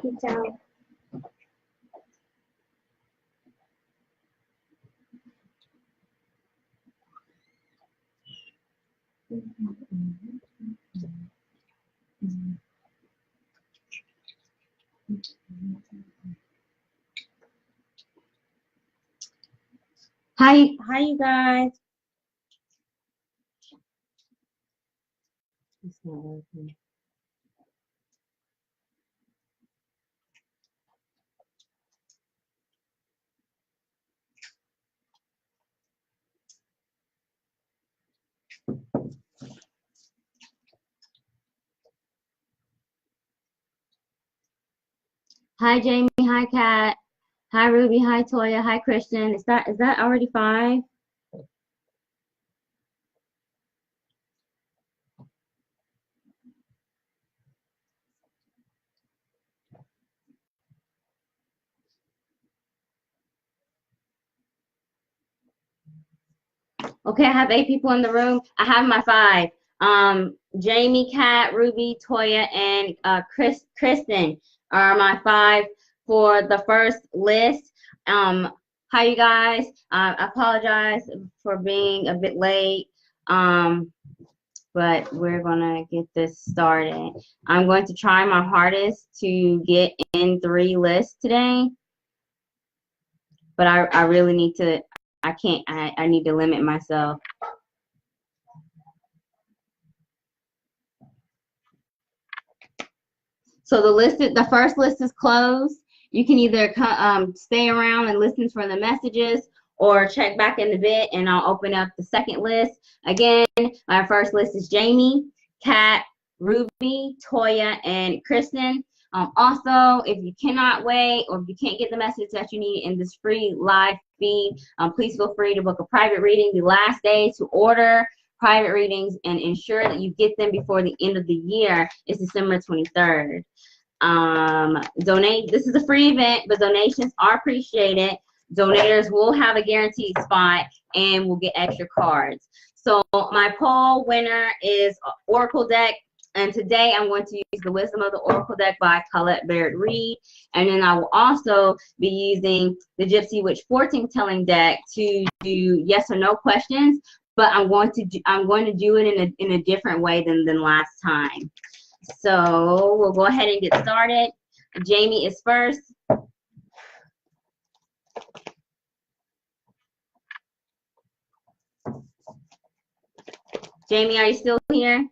Peace out. Hi you guys. It's not working. Hi Jamie, hi Kat, hi Ruby, hi Toya, hi Christian. Is that already 5? Okay, I have 8 people in the room. I have my 5. Jamie, Kat, Ruby, Toya, and Kristen are my 5 for the first list. Hi you guys. I apologize for being a bit late. But we're gonna get this started. I'm going to try my hardest to get in 3 lists today, but I really need to. I need to limit myself. So the first list is closed. You can either stay around and listen for the messages, or check back in a bit, and I'll open up the second list. Again, my first list is Jamie, Kat, Ruby, Toya, and Kristen. Also, if you cannot wait, or if you can't get the message that you need in this free live feed, please feel free to book a private reading. The last day to order private readings and ensure that you get them before the end of the year is December 23rd. This is a free event, but donations are appreciated. Donators will have a guaranteed spot and will get extra cards. So my poll winner is Oracle deck, and today I'm going to use the Wisdom of the Oracle deck by Colette Baird Reed, and then I will also be using the Gypsy Witch fortune telling deck to do yes or no questions, but I'm going to do it in a different way than last time. So we'll go ahead and get started. Jamie is first. Jamie, are you still here?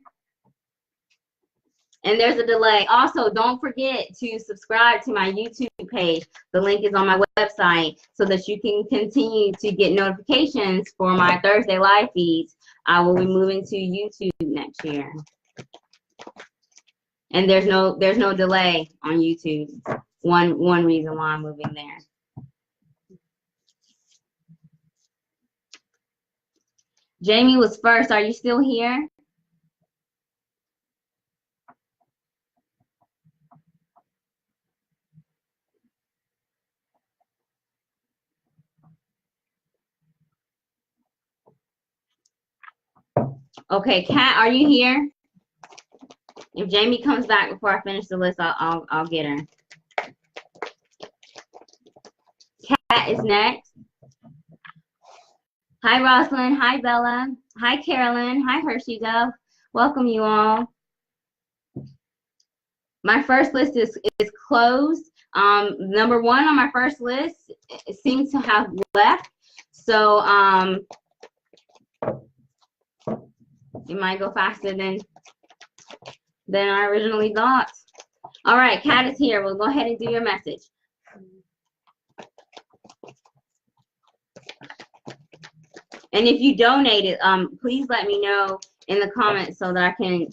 And there's a delay. Also, don't forget to subscribe to my YouTube page. The link is on my website so that you can continue to get notifications for my Thursday live feeds. I will be moving to YouTube next year. And there's no delay on YouTube. One reason why I'm moving there. Jamie was first. Are you still here? Okay, Kat, are you here? If Jamie comes back before I finish the list, I'll get her. Kat is next. Hi, Rosalind. Hi, Bella. Hi, Carolyn. Hi, Hershey Dove. Welcome you all. My first list is closed. Number 1 on my first list seems to have left. So it might go faster than I originally thought. All right, Kat is here. We'll go ahead and do your message. And if you donated, please let me know in the comments so that I can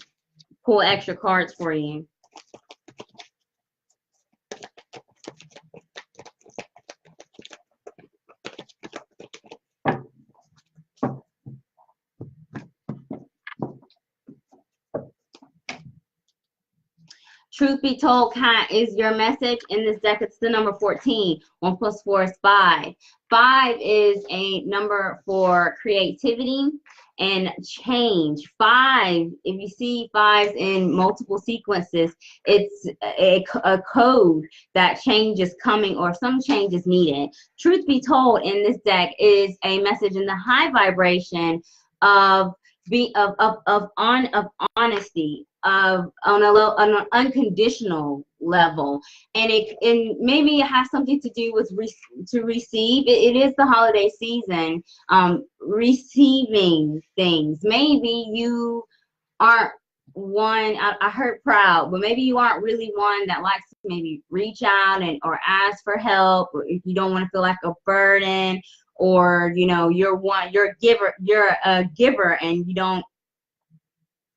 pull extra cards for you. Truth be told, Kat, is your message in this deck. It's the number 14. 1 plus 4 is 5. 5 is a number for creativity and change. 5, if you see 5s in multiple sequences, it's a code that change is coming or some change is needed. Truth be told, in this deck is a message in the high vibration of honesty, on an unconditional level, and maybe it has something to do with to receive. It is the holiday season, receiving things. Maybe you aren't one, I heard proud, but maybe you aren't really one that likes to maybe reach out and or ask for help, or if you don't want to feel like a burden, or you're a giver and you don't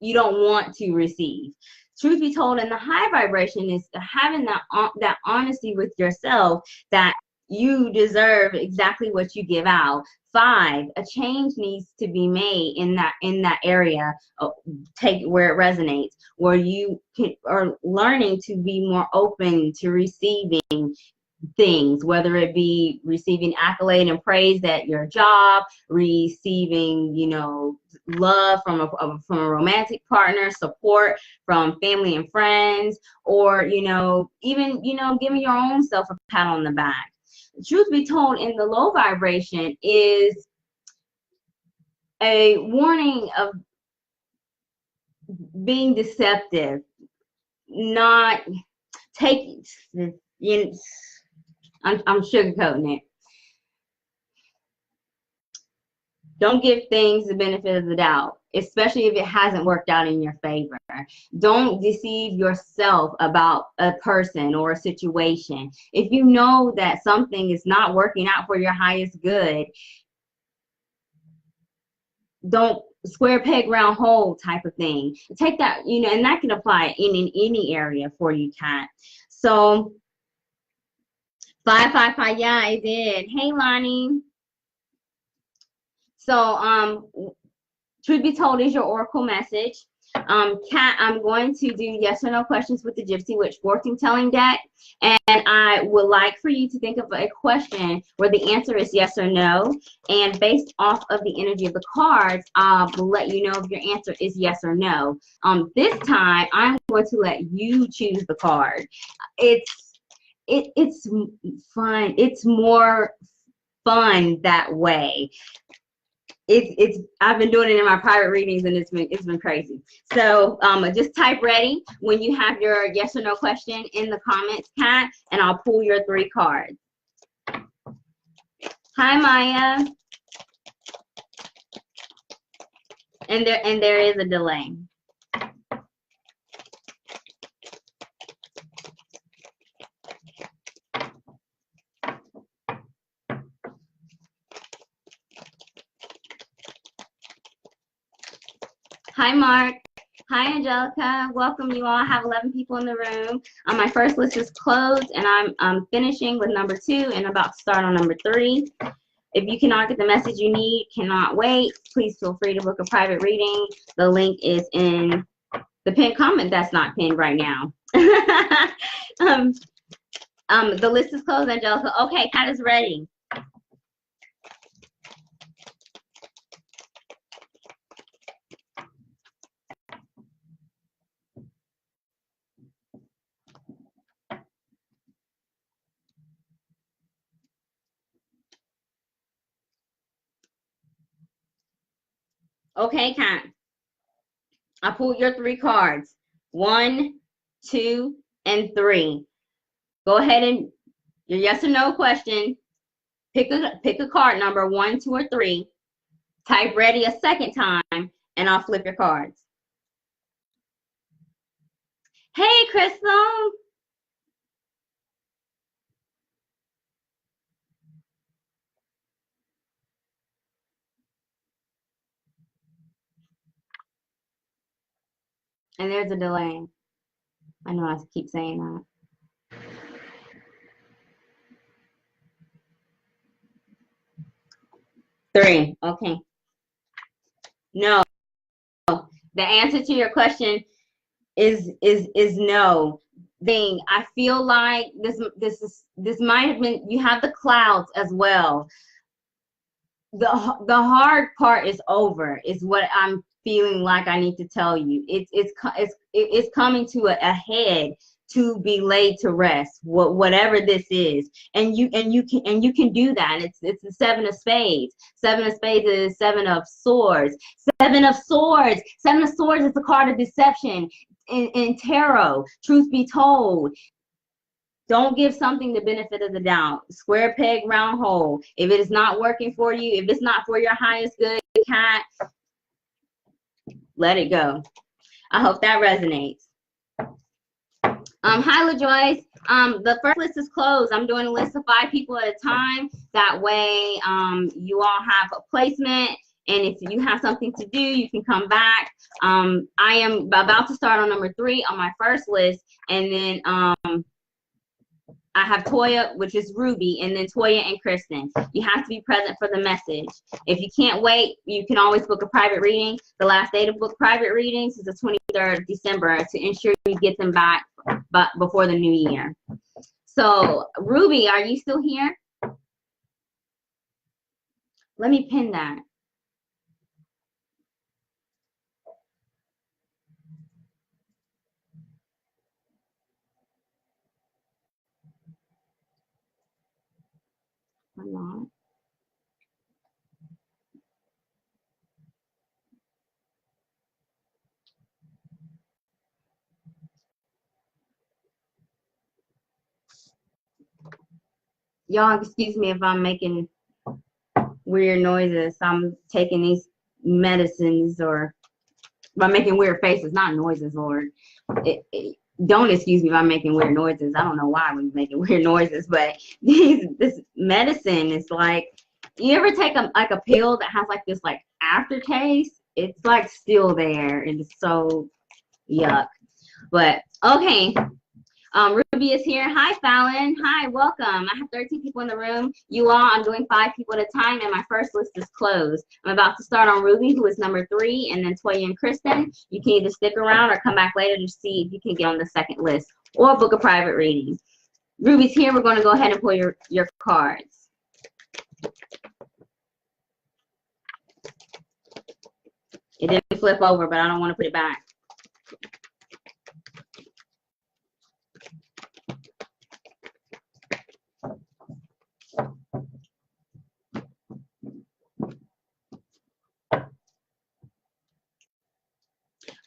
want to receive. Truth be told, in the high vibration is having that honesty with yourself that you deserve exactly what you give out. 5, a change needs to be made in that area. Take where it resonates, where you are learning to be more open to receiving things, whether it be receiving accolade and praise at your job, receiving love from a romantic partner, support from family and friends, or even giving your own self a pat on the back. Truth be told, in the low vibration is a warning of being deceptive, not taking, I'm sugarcoating it. Don't give things the benefit of the doubt, especially if it hasn't worked out in your favor. Don't deceive yourself about a person or a situation. If you know that something is not working out for your highest good, don't square peg round hole type of thing. Take that, and that can apply in any area for you, Kat. So 555, yeah, I did. Hey, Lonnie. So, truth be told is your oracle message. Kat, I'm going to do yes or no questions with the Gypsy Witch fortune telling deck, and I would like for you to think of a question where the answer is yes or no, and based off of the energy of the cards, I'll let you know if your answer is yes or no. This time, I'm going to let you choose the card. It's fun. It's more fun that way. I've been doing it in my private readings, and it's been crazy. So just type ready when you have your yes or no question in the comments, Kat, and I'll pull your 3 cards. Hi, Maya. And there is a delay. Hi, Mark. Hi, Angelica. Welcome, you all. I have 11 people in the room. My first list is closed, and I'm finishing with number 2 and about to start on number 3. If you cannot get the message you need, cannot wait, please feel free to book a private reading. The link is in the pinned comment that's not pinned right now. The list is closed, Angelica. Okay, Kat is ready. Okay, Kat. I pulled your 3 cards. 1, 2, and 3. Go ahead and your yes or no question. Pick a card number 1, 2, or 3. Type ready a second time, and I'll flip your cards. Hey, Crystal. And there's a delay. I know I keep saying that. 3. Okay. No. The answer to your question is no. thing. I feel like this might have been, you have the clouds as well. The hard part is over, is what I'm feeling like I need to tell you. It's coming to a head, to be laid to rest, whatever this is, and you can do that. It's the seven of spades. Seven of spades is seven of swords. Seven of swords. Seven of swords is the card of deception in tarot. Truth be told, don't give something the benefit of the doubt. Square peg, round hole. If it is not working for you, if it's not for your highest good, cat, let it go. I hope that resonates. Hi, LaJoyce. The first list is closed. I'm doing a list of 5 people at a time. That way, you all have a placement. And if you have something to do, you can come back. I am about to start on number 3 on my first list. And then I have Toya, which is Ruby, and then Toya and Kristen. You have to be present for the message. If you can't wait, you can always book a private reading. The last day to book private readings is the 23rd of December to ensure you get them back before the new year. So, Ruby, are you still here? Let me pin that. I'm not. Y'all excuse me if I'm making weird noises. I'm taking these medicines, or if I'm making weird faces, not noises, Lord. Don't excuse me if I'm making weird noises. I don't know why I'm making weird noises, but this medicine is like, you ever take like a pill that has like this like aftertaste? It's like still there, and it's so yuck. But okay. Ruby is here. Hi, Fallon. Hi, welcome. I have 13 people in the room. You all, I'm doing 5 people at a time, and my first list is closed. I'm about to start on Ruby, who is number 3, and then Toya and Kristen. You can either stick around or come back later to see if you can get on the second list, or book a private reading. Ruby's here. We're going to go ahead and pull your cards. It didn't flip over, but I don't want to put it back.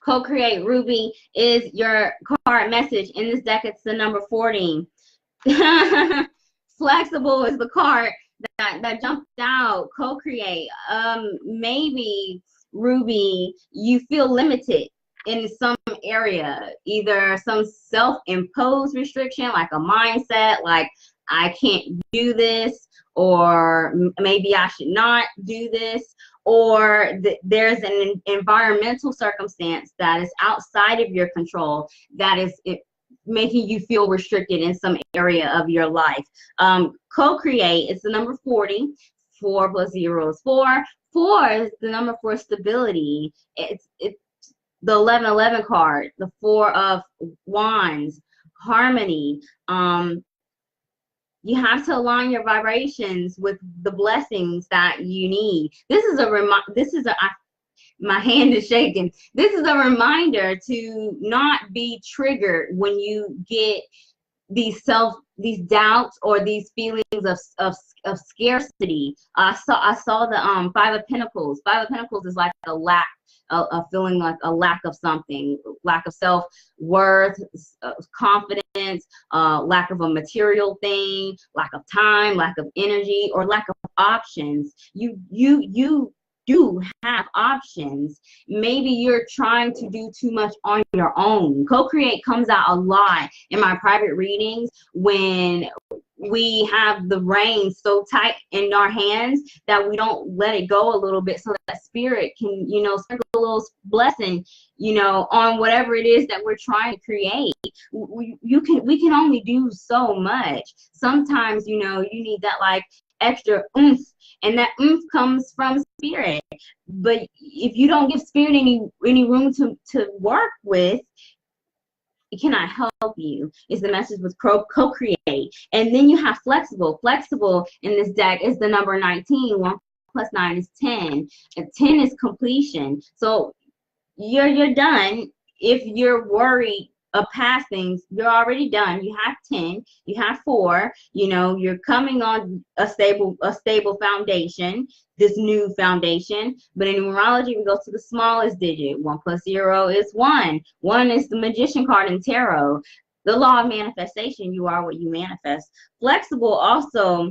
Co-create, Ruby, is your card message. In this deck, it's the number 40. Flexible is the card that jumped out. Co-create. Maybe, Ruby, you feel limited in some area, either some self-imposed restriction, like a mindset, like I can't do this, or maybe I should not do this, or there's an environmental circumstance that is outside of your control that is making you feel restricted in some area of your life. Co-create is the number 40. 4 plus 0 is 4. 4 is the number for stability. It's the 1111 card, the 4 of wands, harmony. You have to align your vibrations with the blessings that you need. This is my hand is shaking. This is a reminder to not be triggered when you get these doubts or these feelings of scarcity. I saw the 5 of Pentacles. 5 of Pentacles is like a lack, a feeling like a lack of something, lack of self-worth, confidence, lack of a material thing, lack of time, lack of energy, or lack of options. You do have options. Maybe you're trying to do too much on your own. Co-create comes out a lot in my private readings when we have the reins so tight in our hands that we don't let it go a little bit, so that spirit can, sprinkle a little blessing, on whatever it is that we're trying to create. We can only do so much. Sometimes, you need that like extra oomph, and that oomph comes from spirit. But if you don't give spirit any room to work with, cannot help you. It's the message with co-create. And then you have flexible. Flexible in this deck is the number 19. 1 plus 9 is 10. And 10 is completion. So you're done. If you're worried of past things, you're already done. You have 10, you have 4, you know, you're coming on a stable foundation, this new foundation. But in numerology, we go to the smallest digit. 1 plus 0 is 1. 1 is the magician card in tarot. The law of manifestation, you are what you manifest. Flexible also,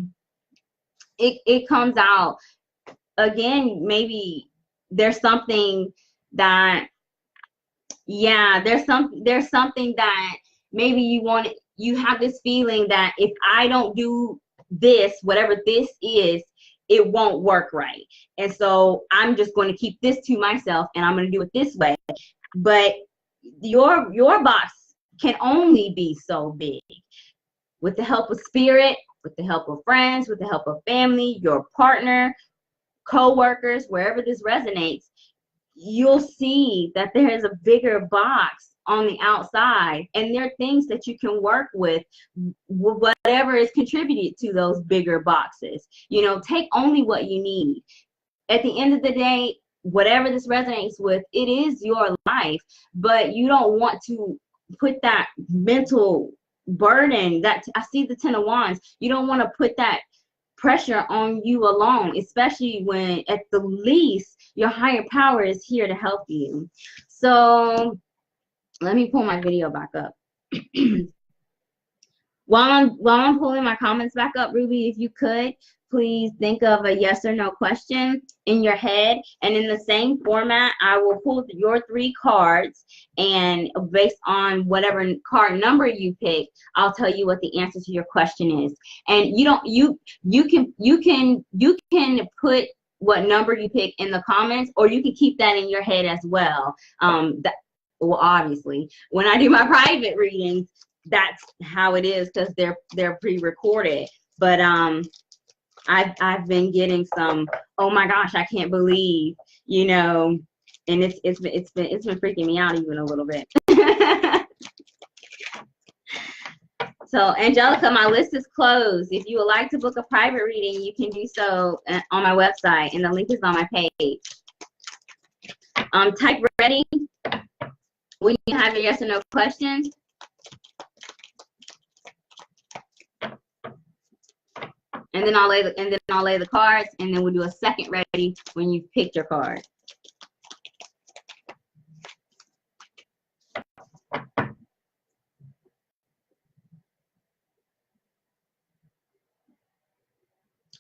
it comes out again, maybe there's something that, yeah, there's something that maybe you have this feeling that if I don't do this, whatever this is, it won't work right. And so I'm just going to keep this to myself and I'm going to do it this way. But your box can only be so big. With the help of spirit, with the help of friends, with the help of family, your partner, co-workers, wherever this resonates, you'll see that there is a bigger box on the outside, and there are things that you can work with, whatever is contributed to those bigger boxes. You know, take only what you need. At the end of the day, whatever this resonates with, it is your life, but you don't want to put that mental burden. That I see the 10 of Wands. You don't want to put that pressure on you alone, especially when at the least your higher power is here to help you. So let me pull my video back up. While I'm pulling my comments back up, Ruby, if you could please think of a yes or no question in your head, and in the same format I will pull your 3 cards, and based on whatever card number you pick, I'll tell you what the answer to your question is. And you can put what number you pick in the comments, or you can keep that in your head as well. Well, obviously when I do my private readings, that's how it is, because they're pre-recorded. But I've been getting some, oh my gosh, I can't believe, you know, and it's been freaking me out even a little bit. So Angelica, my list is closed. If you would like to book a private reading, you can do so on my website, and the link is on my page. Type ready when you have your yes or no questions. And then I'll lay the cards, and then we'll do a second ready when you've picked your card.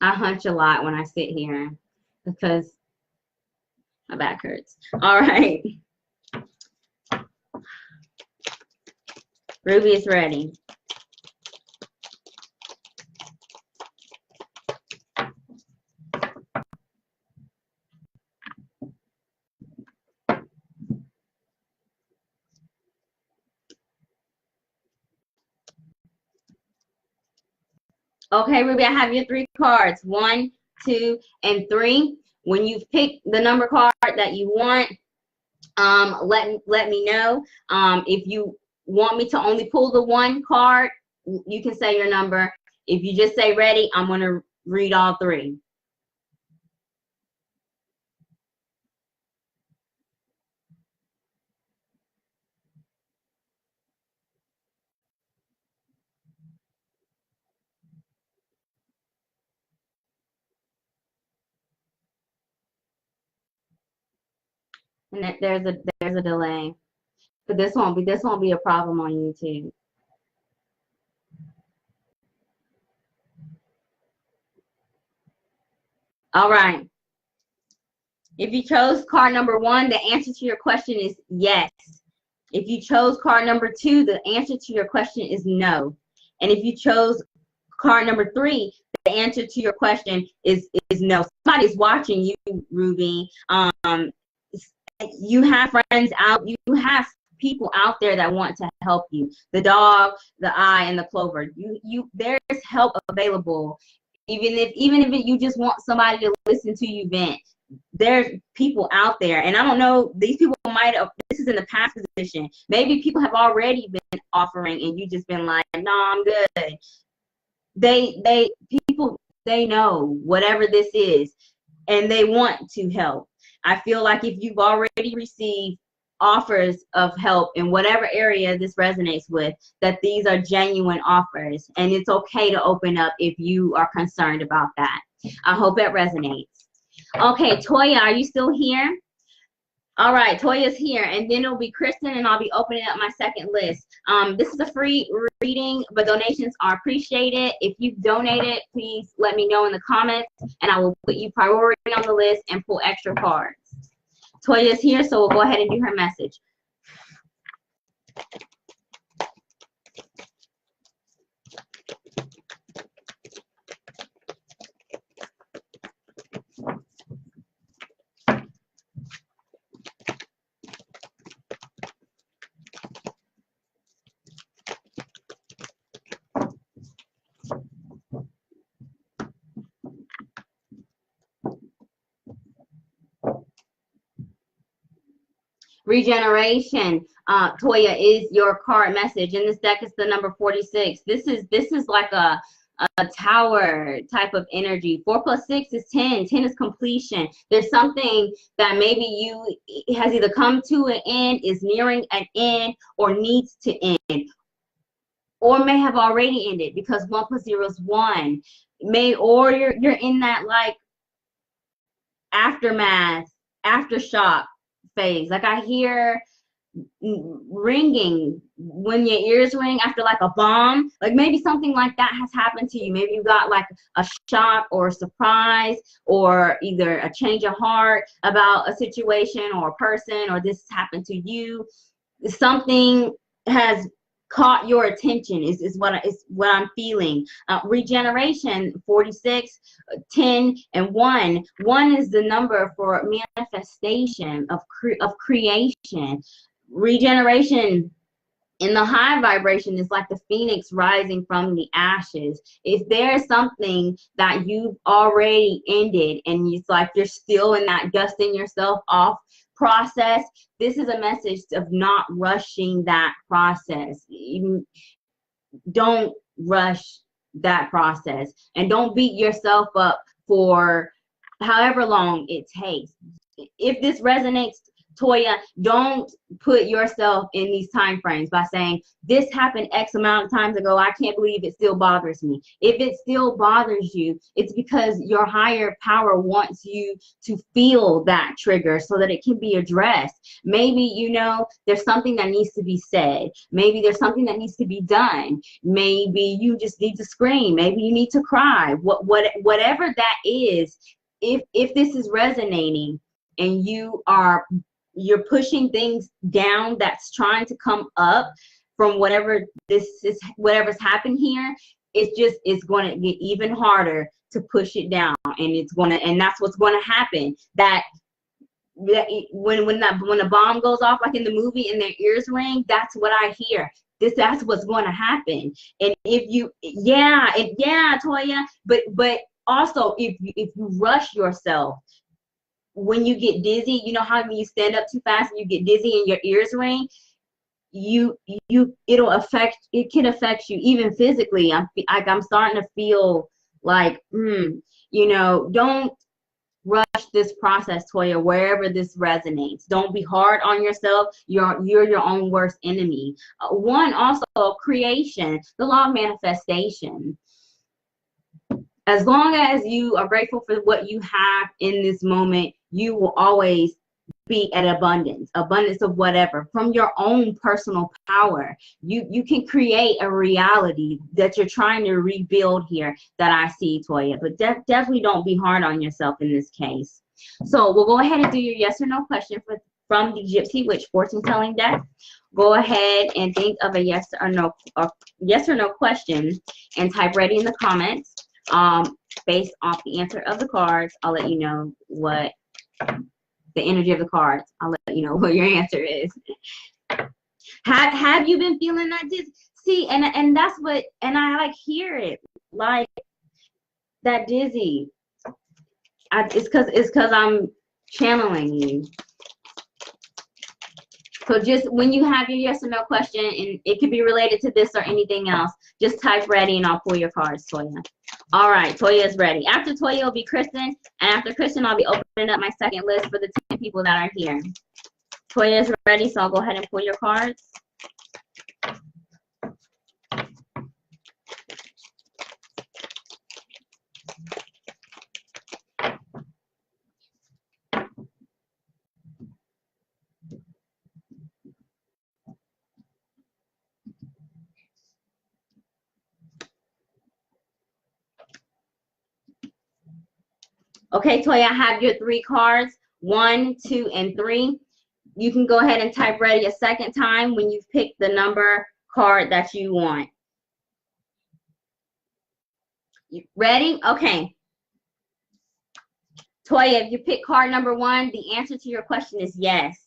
I hunch a lot when I sit here because my back hurts. All right. Ruby is ready. Okay, Ruby, I have your 3 cards, 1, 2, and 3. When you've picked the number card that you want, let me know. If you want me to only pull the 1 card, you can say your number. If you just say ready, I'm going to read all 3. And there's a delay, but this won't be a problem on YouTube. All right. If you chose card number 1, the answer to your question is yes. If you chose card number 2, the answer to your question is no. And if you chose card number 3, the answer to your question is no. Somebody's watching you, Ruby. You have friends out, you have people out there that want to help you. The dog, the eye, and the clover. There's help available. Even if you just want somebody to listen to you vent, there's people out there, and I don't know, these people might have, this is in the past position. Maybe people have already been offering and you just been like, no, I'm good. People, they know whatever this is and they want to help. I feel like if you've already received offers of help in whatever area this resonates with, that these are genuine offers, and it's okay to open up if you are concerned about that. I hope that resonates. Okay, Toya, are you still here? All right, Toya's here, and then it'll be Kristen, and I'll be opening up my second list. This is a free reading, but donations are appreciated. If you've donated, please let me know in the comments, and I will put you priority on the list and pull extra cards. Toya's here, so we'll go ahead and do her message. Regeneration, Toya, is your card message. In this deck, it's the number 46. This is like a tower type of energy. 4 + 6 is 10. 10 is completion. There's something that maybe you has either come to an end, is nearing an end, or needs to end, or may have already ended, because 1 + 0 is 1. Or you're in that like aftermath, aftershock phase. Like I hear ringing when your ears ring after like a bomb. Like maybe something like that has happened to you. Maybe you got like a shock or a surprise, or either a change of heart about a situation or a person, or this happened to you. Something has caught your attention is what I'm feeling. Regeneration, 46, 10, and 1. 1 is the number for manifestation of creation. Regeneration in the high vibration is like the phoenix rising from the ashes. If there's something that you've already ended and it's like you're still in that dusting yourself off process, this is a message of not rushing that process. Don't rush that process, and don't beat yourself up for however long it takes. If this resonates, Toya, don't put yourself in these time frames by saying, this happened X amount of times ago, I can't believe it still bothers me. If it still bothers you, it's because your higher power wants you to feel that trigger so that it can be addressed. Maybe, you know, there's something that needs to be said. Maybe there's something that needs to be done. Maybe you just need to scream. Maybe you need to cry. Whatever that is, if this is resonating and you're pushing things down that's trying to come up from whatever's happened here, it's going to get even harder to push it down, and that's what's going to happen. That when the bomb goes off, like in the movie, and their ears ring, that's what I hear. That's what's going to happen. And if you, Toya, but also if you rush yourself, when you get dizzy, you know how when you stand up too fast and you get dizzy and your ears ring, it can affect you even physically. I'm starting to feel like, you know, don't rush this process, Toya, wherever this resonates. Don't be hard on yourself. You're your own worst enemy. 1, also creation, the law of manifestation. As long as you are grateful for what you have in this moment, you will always be at abundance of whatever. From your own personal power, you can create a reality that you're trying to rebuild here, that I see, Toya. But definitely don't be hard on yourself in this case. So we'll go ahead and do your yes or no question from the Gypsy Witch fortune telling deck. Go ahead and think of a yes or no question and type ready in the comments. Based off the answer of the cards, I'll let you know what the energy of the cards. I'll let you know what your answer is. Have you been feeling that dizzy? See, and that's what, and I like hear it, like that dizzy. It's because I'm channeling you. So just when you have your yes or no question, and it could be related to this or anything else, just type ready and I'll pull your cards, Toya. All right, Toya is ready. After Toya will be Kristen, and after Kristen, I'll be opening up my second list for the 10 people that are here. Toya is ready, so I'll go ahead and pull your cards. Okay, Toya, I have your 3 cards, 1, 2, and 3. You can go ahead and type ready a second time when you've picked the number card that you want. You ready? Okay. Toya, if you pick card number 1, the answer to your question is yes.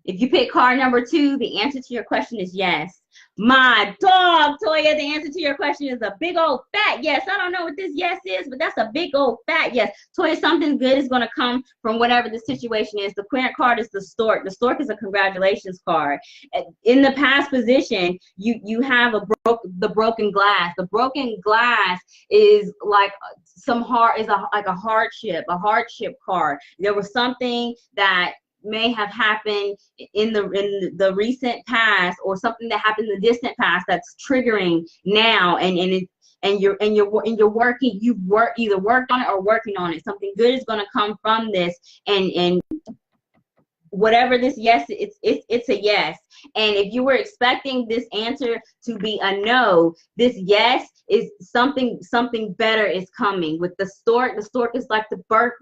If you pick card number 2, the answer to your question is yes. My dog, Toya, the answer to your question is a big old fat yes. I don't know what this yes is, but that's a big old fat yes. Toya, something good is going to come from whatever the situation is. The parent card is the stork. The stork is a congratulations card. In the past position, you have the broken glass. The broken glass is like like a hardship card. There was something that may have happened in the recent past, or something that happened in the distant past that's triggering now, you've either worked on it or working on it. Something good is going to come from this, and whatever this yes, it's a yes. And if you were expecting this answer to be a no, this yes is something better is coming. With the stork is like the birth,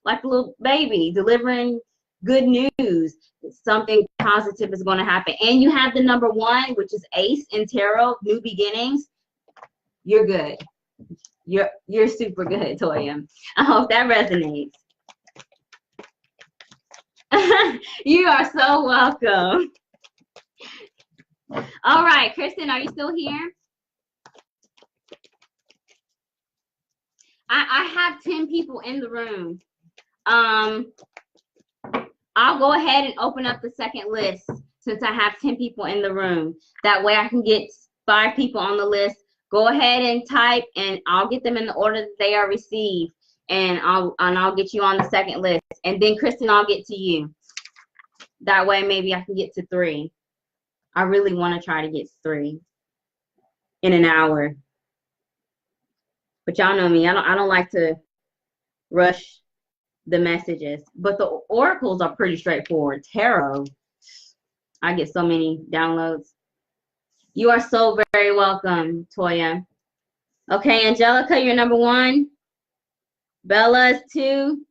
like a little baby delivering good news. Something positive is going to happen. And you have the number 1, which is Ace in tarot, new beginnings. You're good. You're super good, Toya. I hope that resonates. You are so welcome. All right, Kristen, are you still here? I have 10 people in the room. I'll go ahead and open up the second list since I have 10 people in the room. That way I can get 5 people on the list. Go ahead and type, and I'll get them in the order that they are received, and I'll get you on the second list. And then Kristen, I'll get to you. That way maybe I can get to 3. I really want to try to get 3 in an hour. But y'all know me. I don't like to rush the messages, but the oracles are pretty straightforward. Tarot, I get so many downloads. You are so very welcome, Toya. Okay, Angelica, you're number 1. Bella is 2.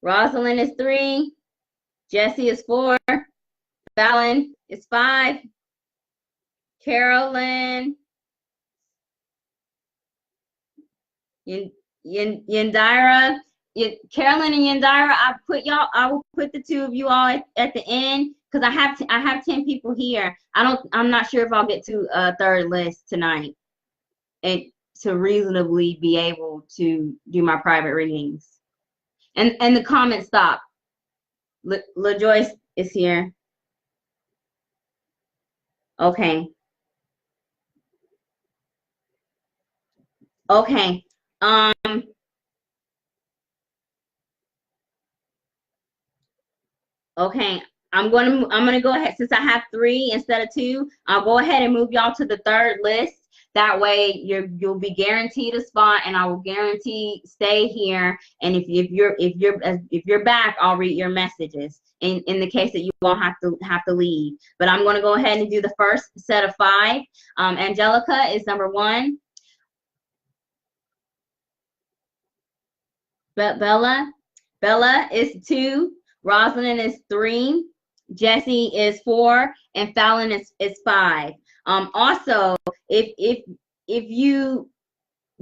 Rosalind is 3. Jessie is 4. Fallon is 5. Carolyn, Yandira, Carolyn and Yandira, I will put the 2 of you all at the end, because I have 10 people here. I'm not sure if I'll get to a third list tonight, and to reasonably be able to do my private readings. And the comments stop. LaJoyce is here. Okay. Okay. Okay, I'm gonna go ahead, since I have 3 instead of 2. I'll go ahead and move y'all to the third list. That way you'll be guaranteed a spot, and I will guarantee stay here. And if you're back, I'll read your messages in the case that you won't have to leave. But I'm gonna go ahead and do the first set of 5. Angelica is number 1. Bella is 2. Rosalind is 3. Jessie is 4, and Fallon is 5. Also, if you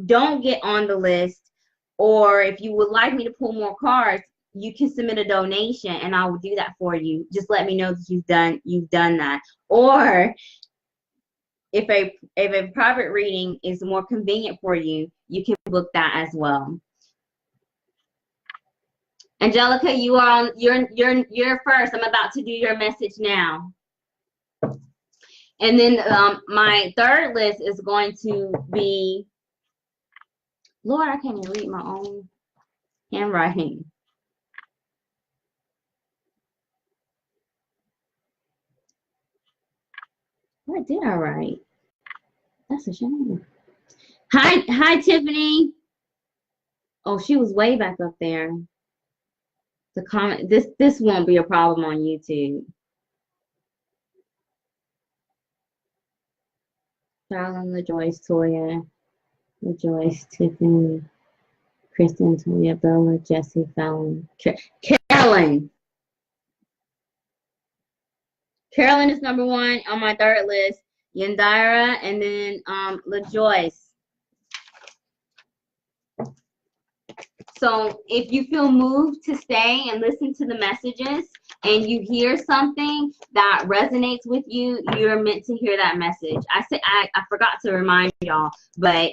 don't get on the list, or if you would like me to pull more cards, you can submit a donation, and I will do that for you. Just let me know that you've done that. Or if a private reading is more convenient for you, you can book that as well. Angelica, you are on. You're first. I'm about to do your message now. And then my third list is going to be. Lord, I can't even read my own handwriting. What did I write? That's a shame. Hi, Tiffany. Oh, she was way back up there. The comment. This won't be a problem on YouTube. Charlene, LaJoyce, Toya, LaJoyce, Tiffany, Kristen, Toya, Bella, Jessie, Fallon, Carolyn. Carolyn is number one on my third list. Yandira, and then LaJoyce. So if you feel moved to stay and listen to the messages and you hear something that resonates with you, you're meant to hear that message. I forgot to remind y'all, but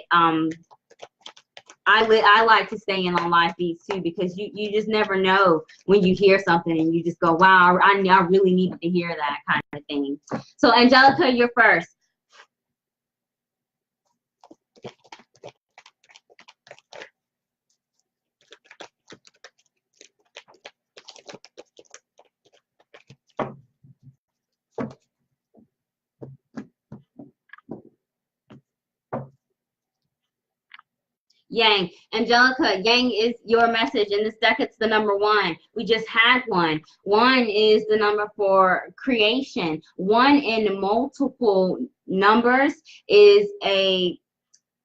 I like to stay in on live feeds too, because you just never know when you hear something and you just go, wow, I really needed to hear that kind of thing. So Angelica, you're first. Yang. Angelica, Yang is your message. In this deck, it's the number one. We just had one. One is the number for creation. One in multiple numbers is a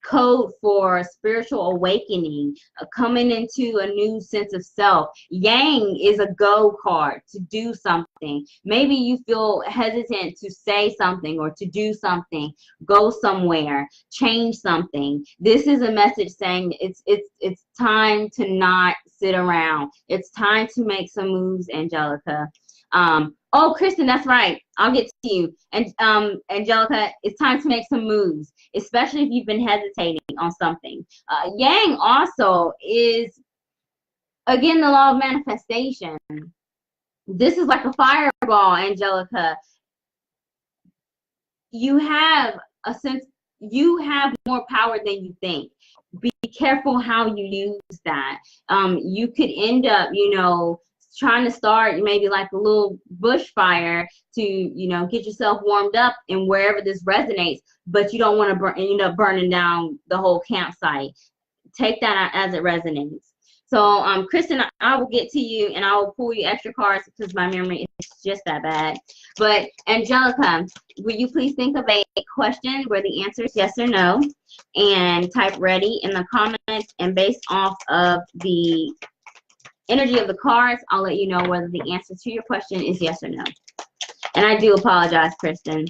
code for spiritual awakening, coming into a new sense of self. Yang is a go card to do something. Maybe you feel hesitant to say something or to do something, go somewhere, change something. This is a message saying it's time to not sit around. It's time to make some moves, Angelica. Oh, Kristen, that's right. I'll get to you. And Angelica, it's time to make some moves, especially if you've been hesitating on something. Yang also is, again, the law of manifestation. This is like a fireball, Angelica. You have a sense, you have more power than you think. Be careful how you use that. You could end up, trying to start maybe like a little bushfire to, get yourself warmed up and wherever this resonates, but you don't want to end up burning down the whole campsite. Take that as it resonates. So, Kristen, I will get to you and I will pull you extra cards because my memory is just that bad. But Angelica, will you please think of a question where the answer is yes or no, and type ready in the comments, and based off of the energy of the cards, I'll let you know whether the answer to your question is yes or no. And I do apologize, Kristen.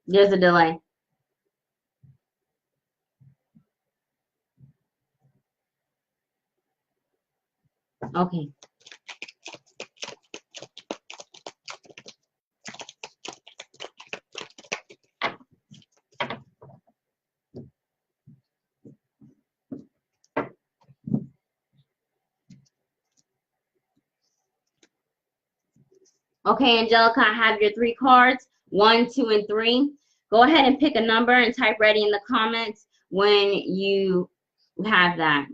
There's a delay. Okay. Okay, Angelica, I have your 3 cards, 1, 2, and 3. Go ahead and pick a number and type ready in the comments when you have that.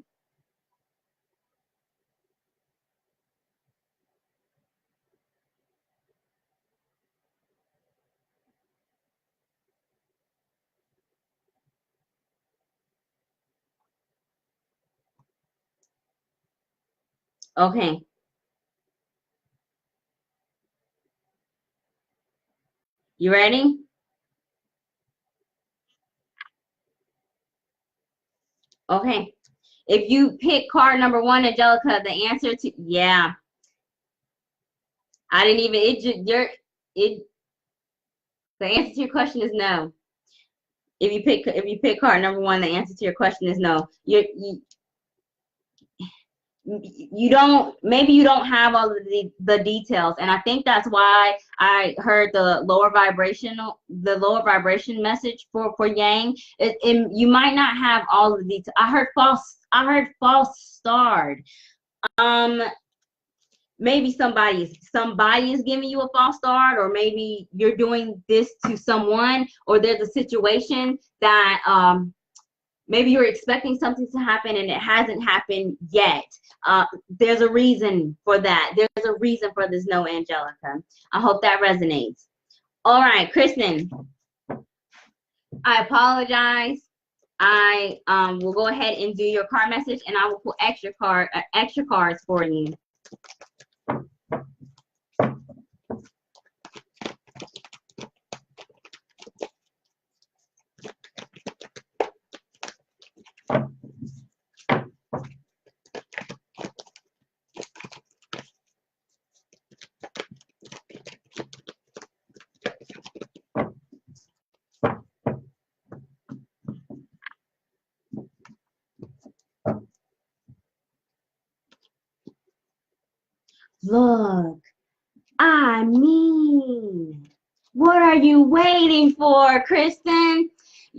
Okay. You ready? Okay. If you pick card number 1, Angelica, the answer to, yeah. I didn't even, the answer to your question is no. If you pick card number 1, the answer to your question is no. You don't, maybe you don't have all of the details, and I think that's why I heard the lower vibration message for Yang. You might not have all of the details. I heard false start. Maybe somebody is giving you a false start, or maybe you're doing this to someone, or there's a situation that maybe you're expecting something to happen and it hasn't happened yet. There's a reason for that. There's a reason for this no, Angelica. I hope that resonates. All right, Kristen, I apologize. I will go ahead and do your card message, and I will pull extra cards for you. Look, I mean, what are you waiting for, Kristen?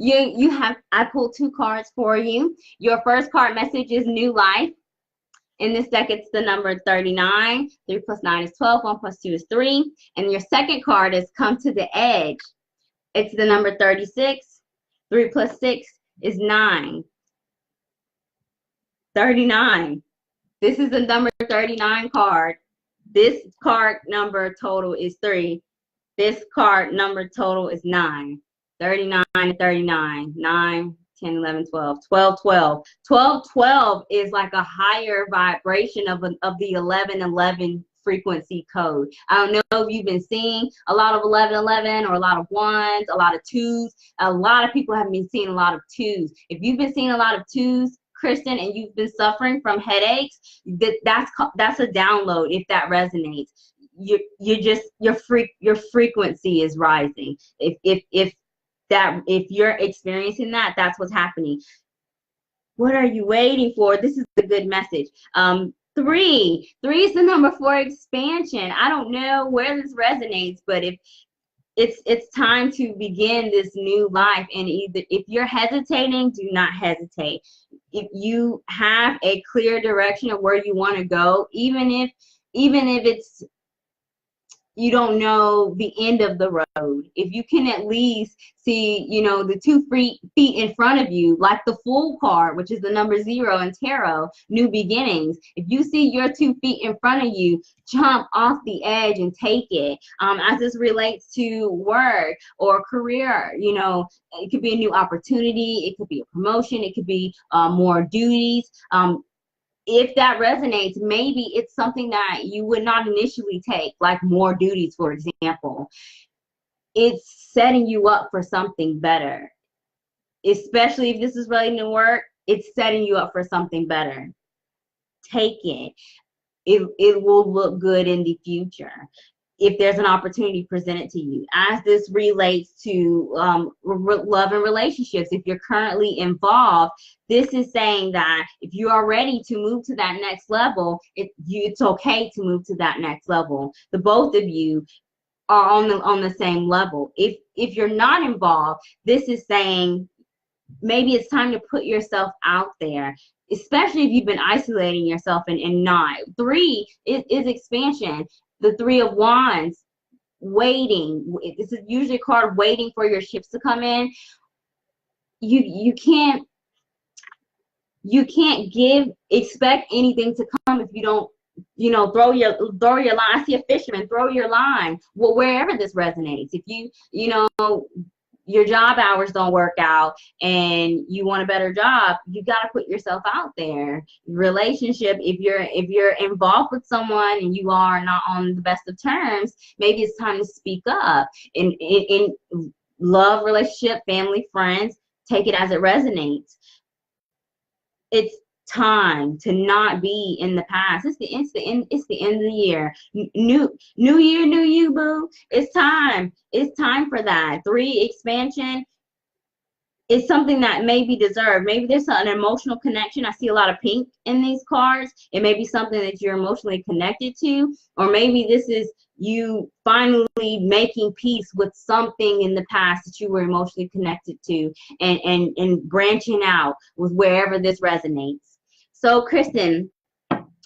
I pulled 2 cards for you. Your first card message is new life. In this deck, it's the number 39. 3 plus 9 is 12. 1 plus 2 is 3. And your second card is come to the edge. It's the number 36. 3 plus 6 is 9. 39. This is the number 39 card. This card number total is 3. This card number total is 9. 39, 39, 9, 10, 11, 12, 12, 12. 12, 12 is like a higher vibration of the 1111 frequency code. I don't know if you've been seeing a lot of 1111 or a lot of 1s, a lot of 2s. A lot of people have been seeing a lot of 2s. If you've been seeing a lot of 2s, Kristen, and you've been suffering from headaches, that's a download. If that resonates, your frequency is rising. If you're experiencing that, that's what's happening. What are you waiting for? This is a good message. 3 is the number for expansion. I don't know where this resonates, but if it's time to begin this new life, and if you're hesitating, do not hesitate. If you have a clear direction of where you want to go, even if it's, you don't know the end of the road, if you can at least see, the 2 feet in front of you, like the Fool card, which is the number 0 in tarot, new beginnings. If you see your 2 feet in front of you, jump off the edge and take it. As this relates to work or career, it could be a new opportunity, it could be a promotion, it could be more duties. If that resonates, maybe it's something that you would not initially take, like more duties, for example. It's setting you up for something better. Especially if this is relating to work, it's setting you up for something better. Take it. It will look good in the future if there's an opportunity presented to you. As this relates to love and relationships, if you're currently involved, this is saying that if you are ready to move to that next level, it's okay to move to that next level. The both of you are on the same level. If you're not involved, this is saying maybe it's time to put yourself out there, especially if you've been isolating yourself and not. 3 is expansion. The 3 of Wands, waiting. This is usually a card waiting for your ships to come in. You can't expect anything to come if you don't, throw your line. I see a fisherman, throw your line. Well, wherever this resonates. If your job hours don't work out and you want a better job, you got to put yourself out there. Relationship, if you're involved with someone and you are not on the best of terms, maybe it's time to speak up. In love, relationship, family, friends, take it as it resonates. It's time to not be in the past. It's the end of the year. New year, new you, boo. It's time for that. 3, expansion. it's something that may be deserved. Maybe there's an emotional connection. I see a lot of pink in these cards. It may be something that you're emotionally connected to, or maybe this is you finally making peace with something in the past that you were emotionally connected to, and branching out with wherever this resonates. So, Kristen,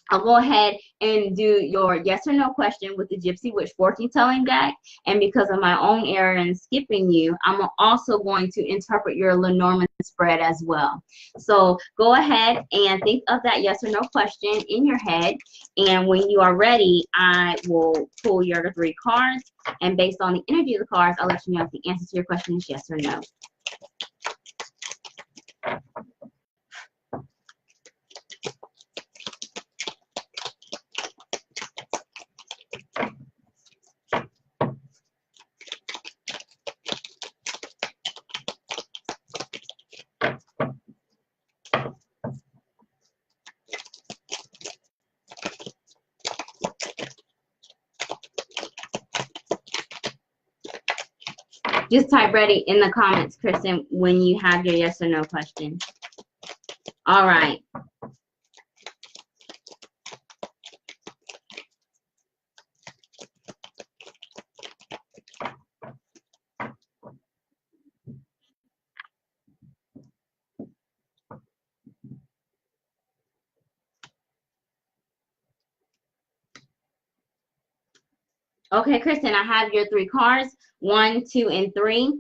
I'll go ahead and do your yes or no question with the Gypsy Witch fortune telling deck. And because of my own error in skipping you, I'm also going to interpret your Lenormand spread as well. So go ahead and think of that yes or no question in your head. And when you are ready, I will pull your 3 cards. And based on the energy of the cards, I'll let you know if the answer to your question is yes or no. Just type ready in the comments, Kristen, when you have your yes or no question. All right. Okay, Kristen, I have your 3 cards, 1, 2, and 3.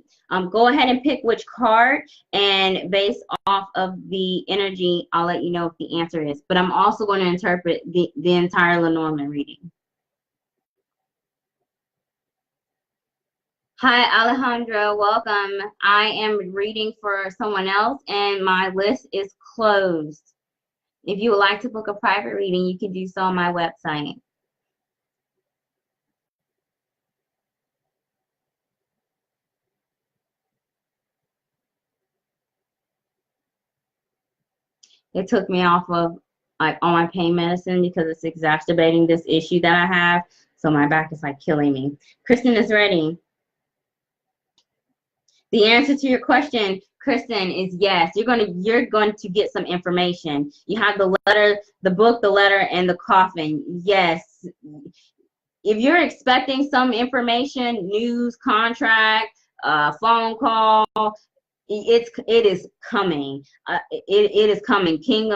Go ahead and pick which card, and based off of the energy, I'll let you know if the answer is. But I'm also going to interpret the entire Lenormand reading. Hi, Alejandra. Welcome. I am reading for someone else, and my list is closed. If you would like to book a private reading, you can do so on my website. It took me off of like all my pain medicine because it's exacerbating this issue that I have. So my back is like killing me. Kristen is ready. The answer to your question, Kristen, is yes. You're going to get some information. You have the letter, the book, the letter, and the coffin. Yes. If you're expecting some information, news, contract, phone call, it is coming. It is coming. King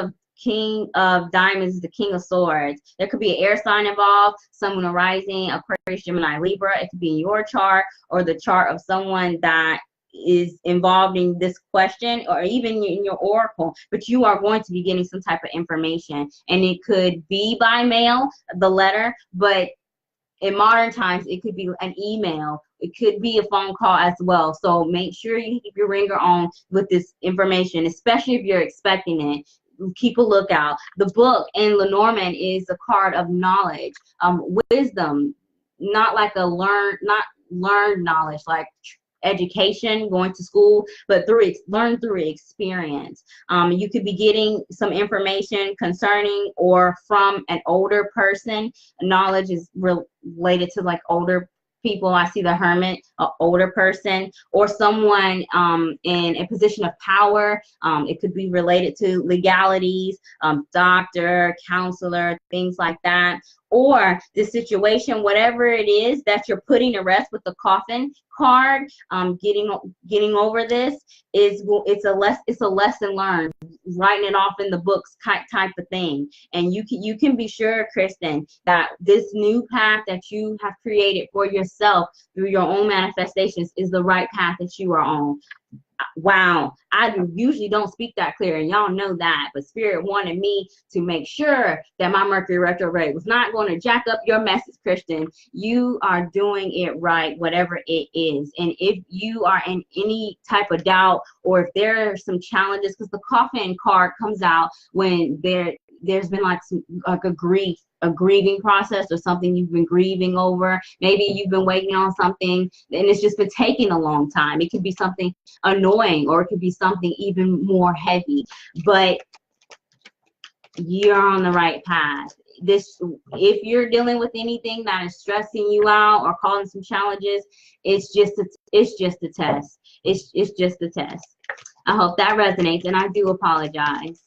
of Diamonds is the King of Swords. There could be an air sign involved, someone arising, Aquarius, Gemini, Libra. It could be in your chart or the chart of someone that is involved in this question, or even in your oracle. But you are going to be getting some type of information, and it could be by mail, the letter, but in modern times, it could be an email. It could be a phone call as well. So make sure you keep your ringer on with this information, especially if you're expecting it. Keep a lookout. The book in Lenormand is a card of knowledge, wisdom, not like not learned knowledge, like education, going to school, but learn through experience. You could be getting some information concerning or from an older person. Knowledge is related to like older people. I see the Hermit, an older person, or someone in a position of power. It could be related to legalities, doctor, counselor, things like that. Or the situation, whatever it is that you're putting to rest with the coffin card, getting over this it's a lesson learned, writing it off in the books type of thing. And you can be sure, Kristen, that this new path that you have created for yourself through your own manifestations is the right path that you are on. Wow, I usually don't speak that clear, and y'all know that, but Spirit wanted me to make sure that my Mercury retrograde was not going to jack up your message, Christian. You are doing it right, whatever it is. And if you are in any type of doubt, or if there are some challenges, because the coffin card comes out when there's been like a grieving process, or something you've been grieving over. Maybe you've been waiting on something and it's just been taking a long time. It could be something annoying, or it could be something even more heavy, but you're on the right path. If you're dealing with anything that is stressing you out or causing some challenges, it's just a test. It's just a test. I hope that resonates, and I do apologize.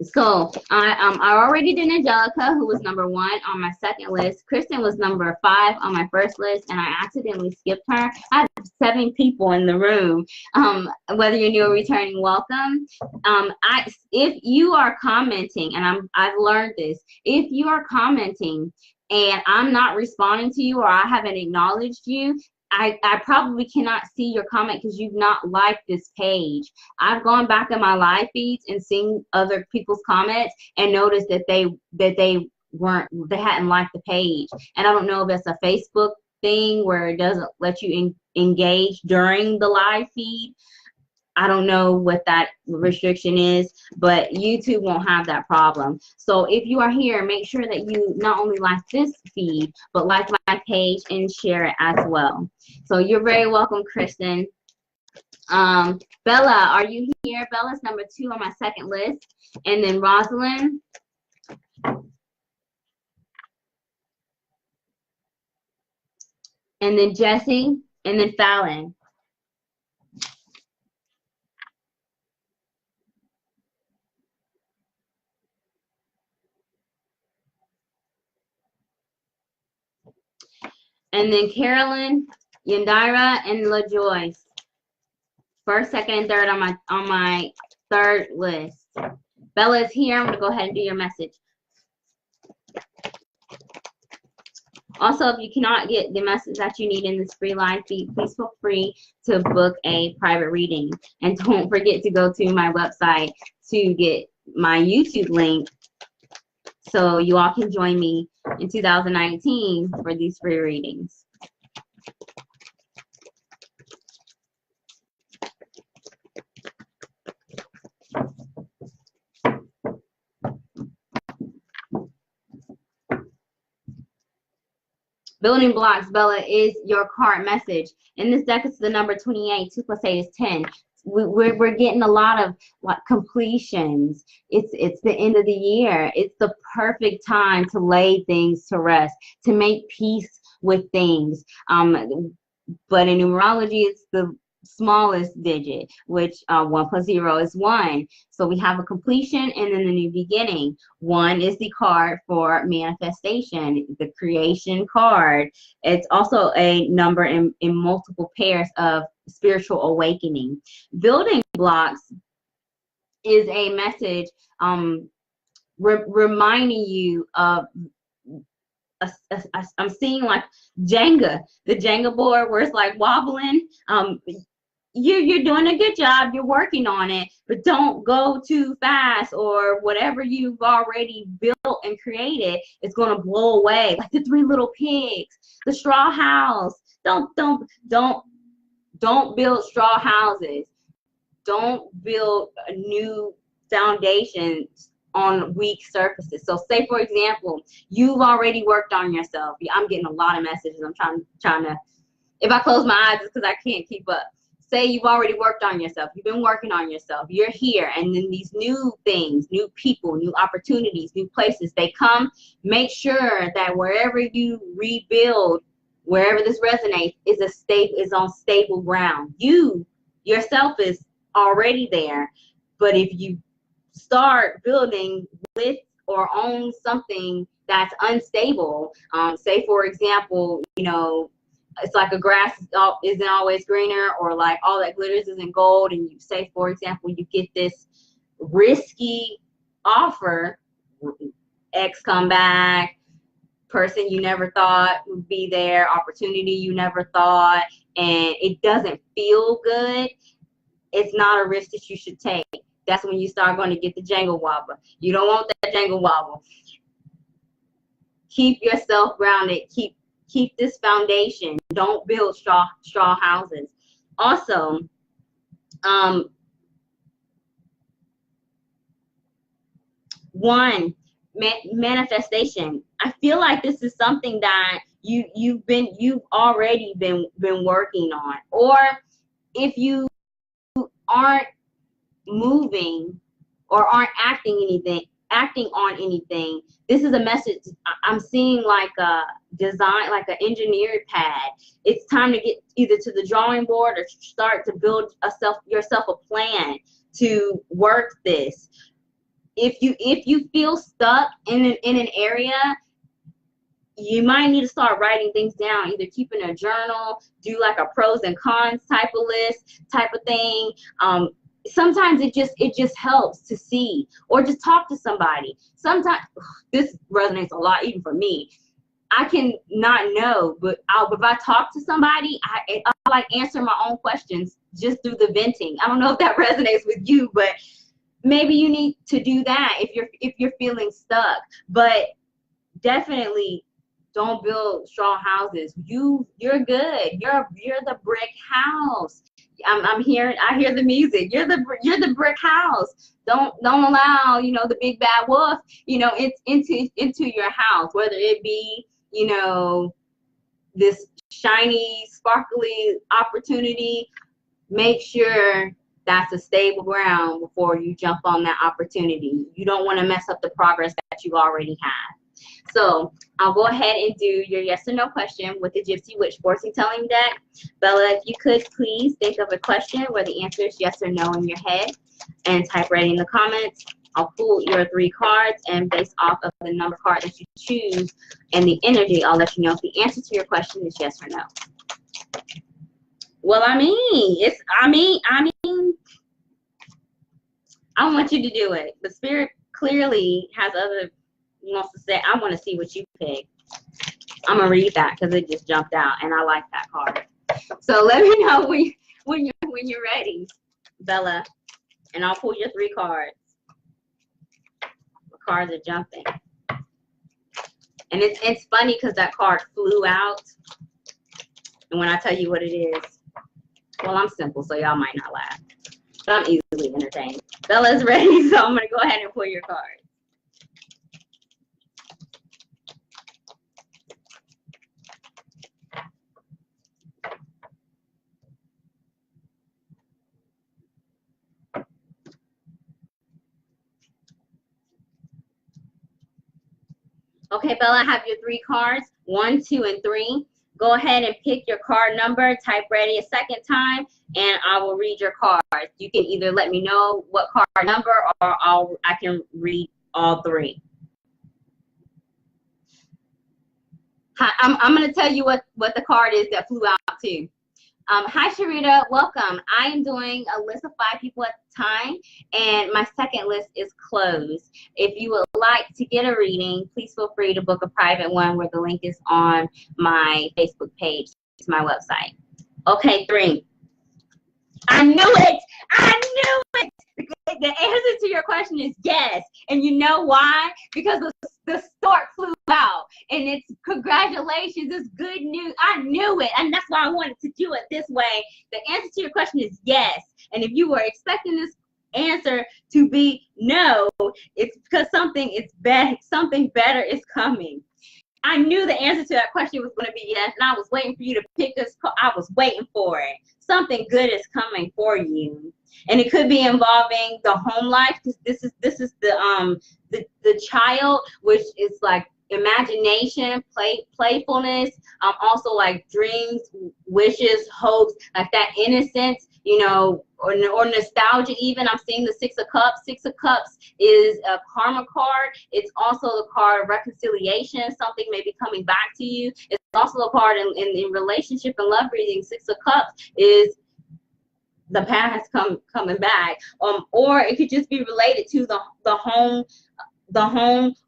So I already did Angelica, who was number 1 on my second list. Kristen was number 5 on my first list, and I accidentally skipped her. I had 7 people in the room. Whether you're new or returning, welcome. If you are commenting, and I've learned this, if you are commenting and I'm not responding to you or I haven't acknowledged you, I probably cannot see your comment because you've not liked this page. I've gone back in my live feeds and seen other people's comments and noticed that they hadn't liked the page. And I don't know if it's a Facebook thing where it doesn't let you engage during the live feed. I don't know what that restriction is, but YouTube won't have that problem. So if you are here, make sure that you not only like this feed, but like my page and share it as well. So you're very welcome, Kristen. Bella, are you here? Bella's number 2 on my second list. And then Rosalind. And then Jesse. And then Fallon. And then Carolyn, Yandira, and LaJoyce. First, second, and third on my third list. Bella's here. I'm gonna go ahead and do your message. Also, if you cannot get the message that you need in this free live feed, please feel free to book a private reading. And don't forget to go to my website to get my YouTube link so you all can join me in 2019 for these free readings. Building blocks, Bella, is your card message. In this deck, it's the number 28. 2 + 8 is 10. We're getting a lot of completions. It's the end of the year. It's the perfect time to lay things to rest, to make peace with things. But in numerology, it's the smallest digit, which 1 + 0 is 1. So we have a completion and then a new beginning. 1 is the card for manifestation, the creation card. It's also a number in multiple pairs of spiritual awakening. Building blocks is a message reminding you of I'm seeing like Jenga, the Jenga board where it's like wobbling. You're doing a good job, you're working on it, but don't go too fast, or whatever you've already built and created is going to blow away, like the 3 little pigs, the straw house. Don't build straw houses. Don't build a new foundation on weak surfaces. So say, for example, you've already worked on yourself. I'm getting a lot of messages. I'm trying to, if I close my eyes, it's because I can't keep up. Say you've already worked on yourself. You've been working on yourself. You're here. And then these new things, new people, new opportunities, new places, they come. Make sure that wherever you rebuild, wherever this resonates, is on stable ground. You yourself is already there. But if you start building with or own something that's unstable, say, for example, it's like a grass isn't always greener, or like all that glitters isn't gold, and you say, for example, you get this risky offer, X come back, person you never thought would be there, opportunity you never thought, and it doesn't feel good. It's not a risk that you should take. That's when you start going to get the jangle wobble. You don't want that jangle wobble. Keep yourself grounded. Keep this foundation. Don't build straw houses. Also, manifestation. I feel like this is something that you've already been working on, or if you aren't moving or aren't acting acting on anything. This is a message. I'm seeing like a design, like an engineered pad. It's time to get either to the drawing board or start to build yourself a plan to work this. If you feel stuck in an area, you might need to start writing things down, either keeping a journal, do like a pros and cons type of list type of thing. Sometimes it just helps to see, or just talk to somebody. Sometimes this resonates a lot even for me. I can not know, but if I talk to somebody, I like answer my own questions just through the venting. I don't know if that resonates with you, but maybe you need to do that if you're feeling stuck. But definitely don't build straw houses. You're good. You're the brick house. I hear the music. You're the brick house. Don't allow, you know, the big bad wolf, you know, it's into your house, whether it be, you know, this shiny, sparkly opportunity. Make sure that's a stable ground before you jump on that opportunity. You don't want to mess up the progress that you already have. So I'll go ahead and do your yes or no question with the Gypsy Witch fortune telling deck. Bella, if you could please think of a question where the answer is yes or no in your head and type right in the comments. I'll pull your 3 cards, and based off of the number card that you choose and the energy, I'll let you know if the answer to your question is yes or no. Well, I want you to do it. The Spirit clearly has other wants to say. I want to see what you pick. I'm gonna read that because it just jumped out, and I like that card. So let me know when you're ready, Bella, and I'll pull your 3 cards. The cards are jumping, and it's funny because that card flew out, and when I tell you what it is, well, I'm simple, so y'all might not laugh, but I'm easily entertained. Bella's ready, so I'm gonna go ahead and pull your card. Okay, Bella, I have your 3 cards, 1, 2, and 3. Go ahead and pick your card number, type ready a second time, and I will read your cards. You can either let me know what card number, or I can read all 3. Hi, I'm going to tell you what the card is that flew out too. Hi, Sharita. Welcome. I am doing a list of 5 people at a time, and my second list is closed. If you would like to get a reading, please feel free to book a private one where the link is on my Facebook page. It's my website. Okay, 3. I knew it. I knew it. The answer to your question is yes. And you know why? Because the stork flew out. And it's congratulations. It's good news. I knew it. And that's why I wanted to do it this way. The answer to your question is yes. And if you were expecting this answer to be no, it's because something better is coming. I knew the answer to that question was going to be yes, and I was waiting for you to pick this. I was waiting for it. Something good is coming for you, and it could be involving the home life, because this is the child, which is like imagination, playfulness, also like dreams, wishes, hopes, like that innocence, you know, or nostalgia even. I'm seeing the 6 of Cups. 6 of Cups is a karma card. It's also the card of reconciliation. Something may be coming back to you. It's also a card in relationship and love reading. 6 of Cups is the past coming back. Or it could just be related to the home,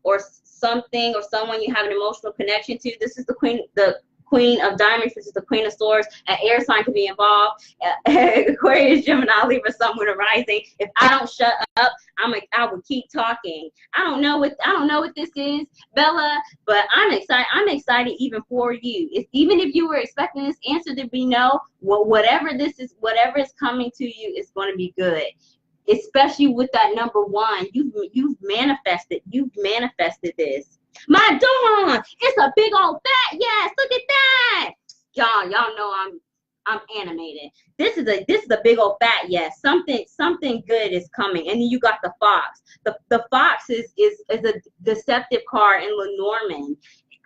or something or someone you have an emotional connection to. This is the Queen of Diamonds. This is the Queen of Swords. An air sign could be involved. Aquarius, Gemini, Libra, Sun, Moon, and Rising. If I don't shut up, I will keep talking. I don't know what this is, Bella, but I'm excited. I'm excited even for you. Even if you were expecting this answer to be no, whatever this is, whatever is coming to you is going to be good. Especially with that number 1, you've manifested. You've manifested this. My dawn, it's a big old fat yes. Look at that, y'all know I'm animated. This is a big old fat yes. Something good is coming. And then you got the fox. The fox is a deceptive card in Lenormand.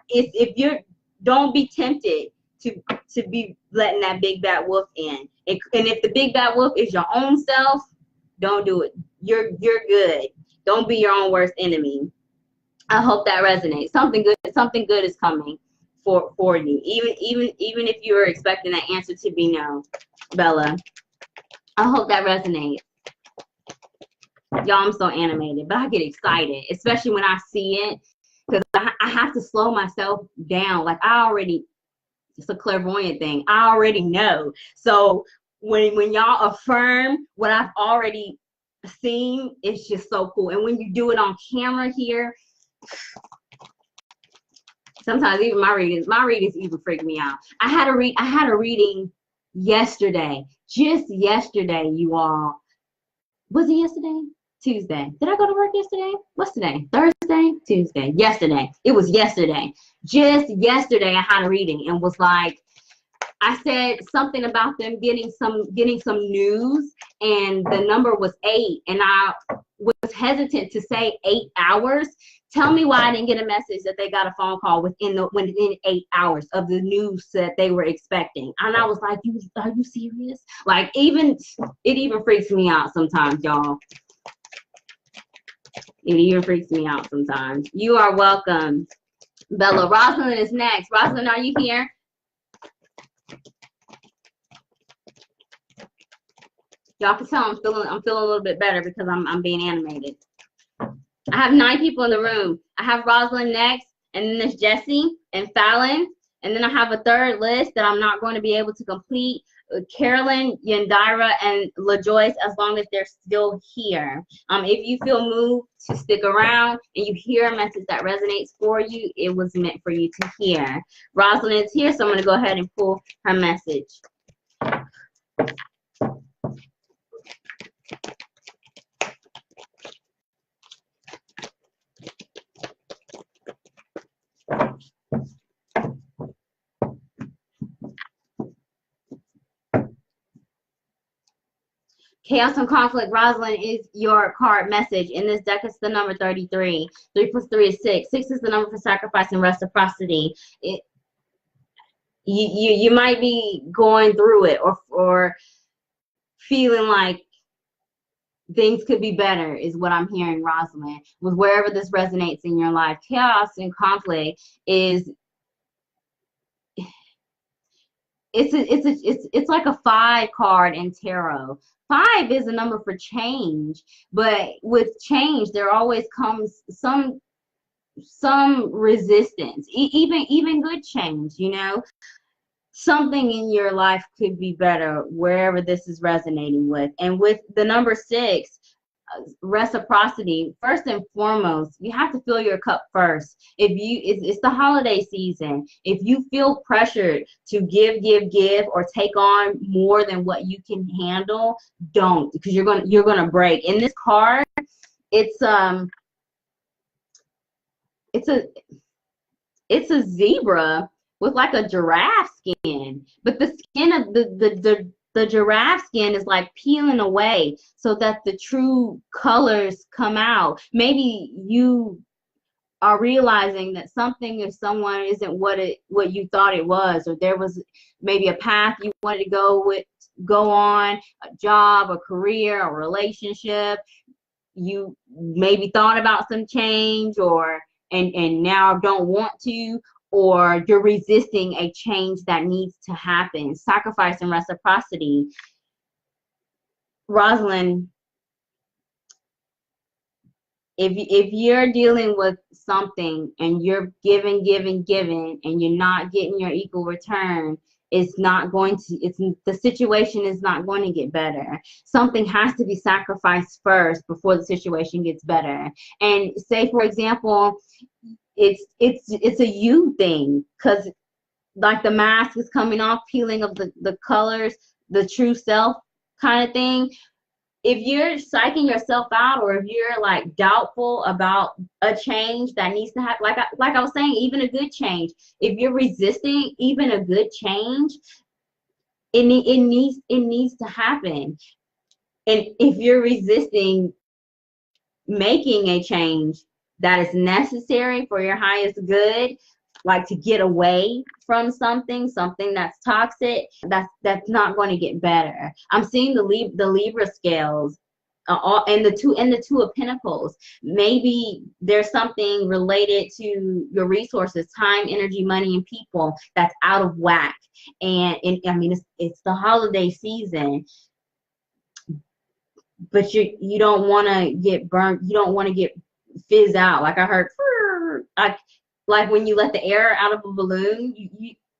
If you're, don't be tempted to be letting that big bad wolf in. And if the big bad wolf is your own self, don't do it. You're good. Don't be your own worst enemy. I hope that resonates. Something good is coming for you. Even if you were expecting that answer to be no, Bella. I hope that resonates. Y'all, I'm so animated, but I get excited, especially when I see it, because I have to slow myself down. Like it's a clairvoyant thing. I already know. So when y'all affirm what I've already seen, it's just so cool. And when you do it on camera here, sometimes even my readings even freak me out. I had a reading yesterday, just yesterday, you all. Was it yesterday? Tuesday. Did I go to work yesterday? What's today? Thursday? Tuesday. Yesterday. It was yesterday. Just yesterday I had a reading and was like, I said something about them getting some news, and the number was 8, and I was hesitant to say 8 hours. Tell me why I didn't get a message that they got a phone call within 8 hours of the news that they were expecting. And I was like, are you serious? Like, it even freaks me out sometimes, y'all. It even freaks me out sometimes. You are welcome, Bella. Rosalind is next. Rosalind, are you here? Y'all can tell I'm feeling a little bit better because I'm being animated. I have 9 people in the room. I have Rosalind next, and then there's Jessie and Fallon, and then I have a third list that I'm not going to be able to complete. Carolyn, Yandira, and LaJoyce, as long as they're still here. If you feel moved to stick around and you hear a message that resonates for you, it was meant for you to hear. Rosalind is here, so I'm going to go ahead and pull her message. Chaos and Conflict, Rosalind, is your card message. In this deck, it's the number 33. 3 plus 3 is 6. 6 is the number for sacrifice and reciprocity. You might be going through it or feeling like things could be better, is what I'm hearing, Rosalind. With wherever this resonates in your life, chaos and conflict is it's like a 5 card in tarot. 5 is a number for change, but with change there always comes some resistance. Even good change, you know. Something in your life could be better wherever this is resonating with. And with the number 6, reciprocity, first and foremost, you have to fill your cup first. It's the holiday season. If you feel pressured to give or take on more than what you can handle, don't, because you're gonna break. In this card, it's a zebra with like a giraffe skin, but the skin of the giraffe skin is like peeling away so that the true colors come out. Maybe you are realizing that something or someone isn't what you thought it was, or there was maybe a path you wanted to go on, a job, a career, a relationship. You maybe thought about some change, and now don't want to, or you're resisting a change that needs to happen. Sacrifice and reciprocity. Rosalind, if you're dealing with something and you're giving, and you're not getting your equal return, the situation is not going to get better. Something has to be sacrificed first before the situation gets better. And say, for example, it's a you thing, because like the mask is coming off, peeling of the colors, the true self kind of thing. If you're psyching yourself out, or if you're like doubtful about a change that needs to happen, like I was saying, even a good change, if you're resisting even a good change, it needs to happen. And if you're resisting making a change that is necessary for your highest good, like to get away from something that's toxic, that's not going to get better. I'm seeing the Libra scales, and the two of Pentacles. Maybe there's something related to your resources, time, energy, money, and people that's out of whack. And I mean, it's the holiday season, but you don't want to get burnt. You don't want to get fizz out. Like I heard, like when you let the air out of a balloon,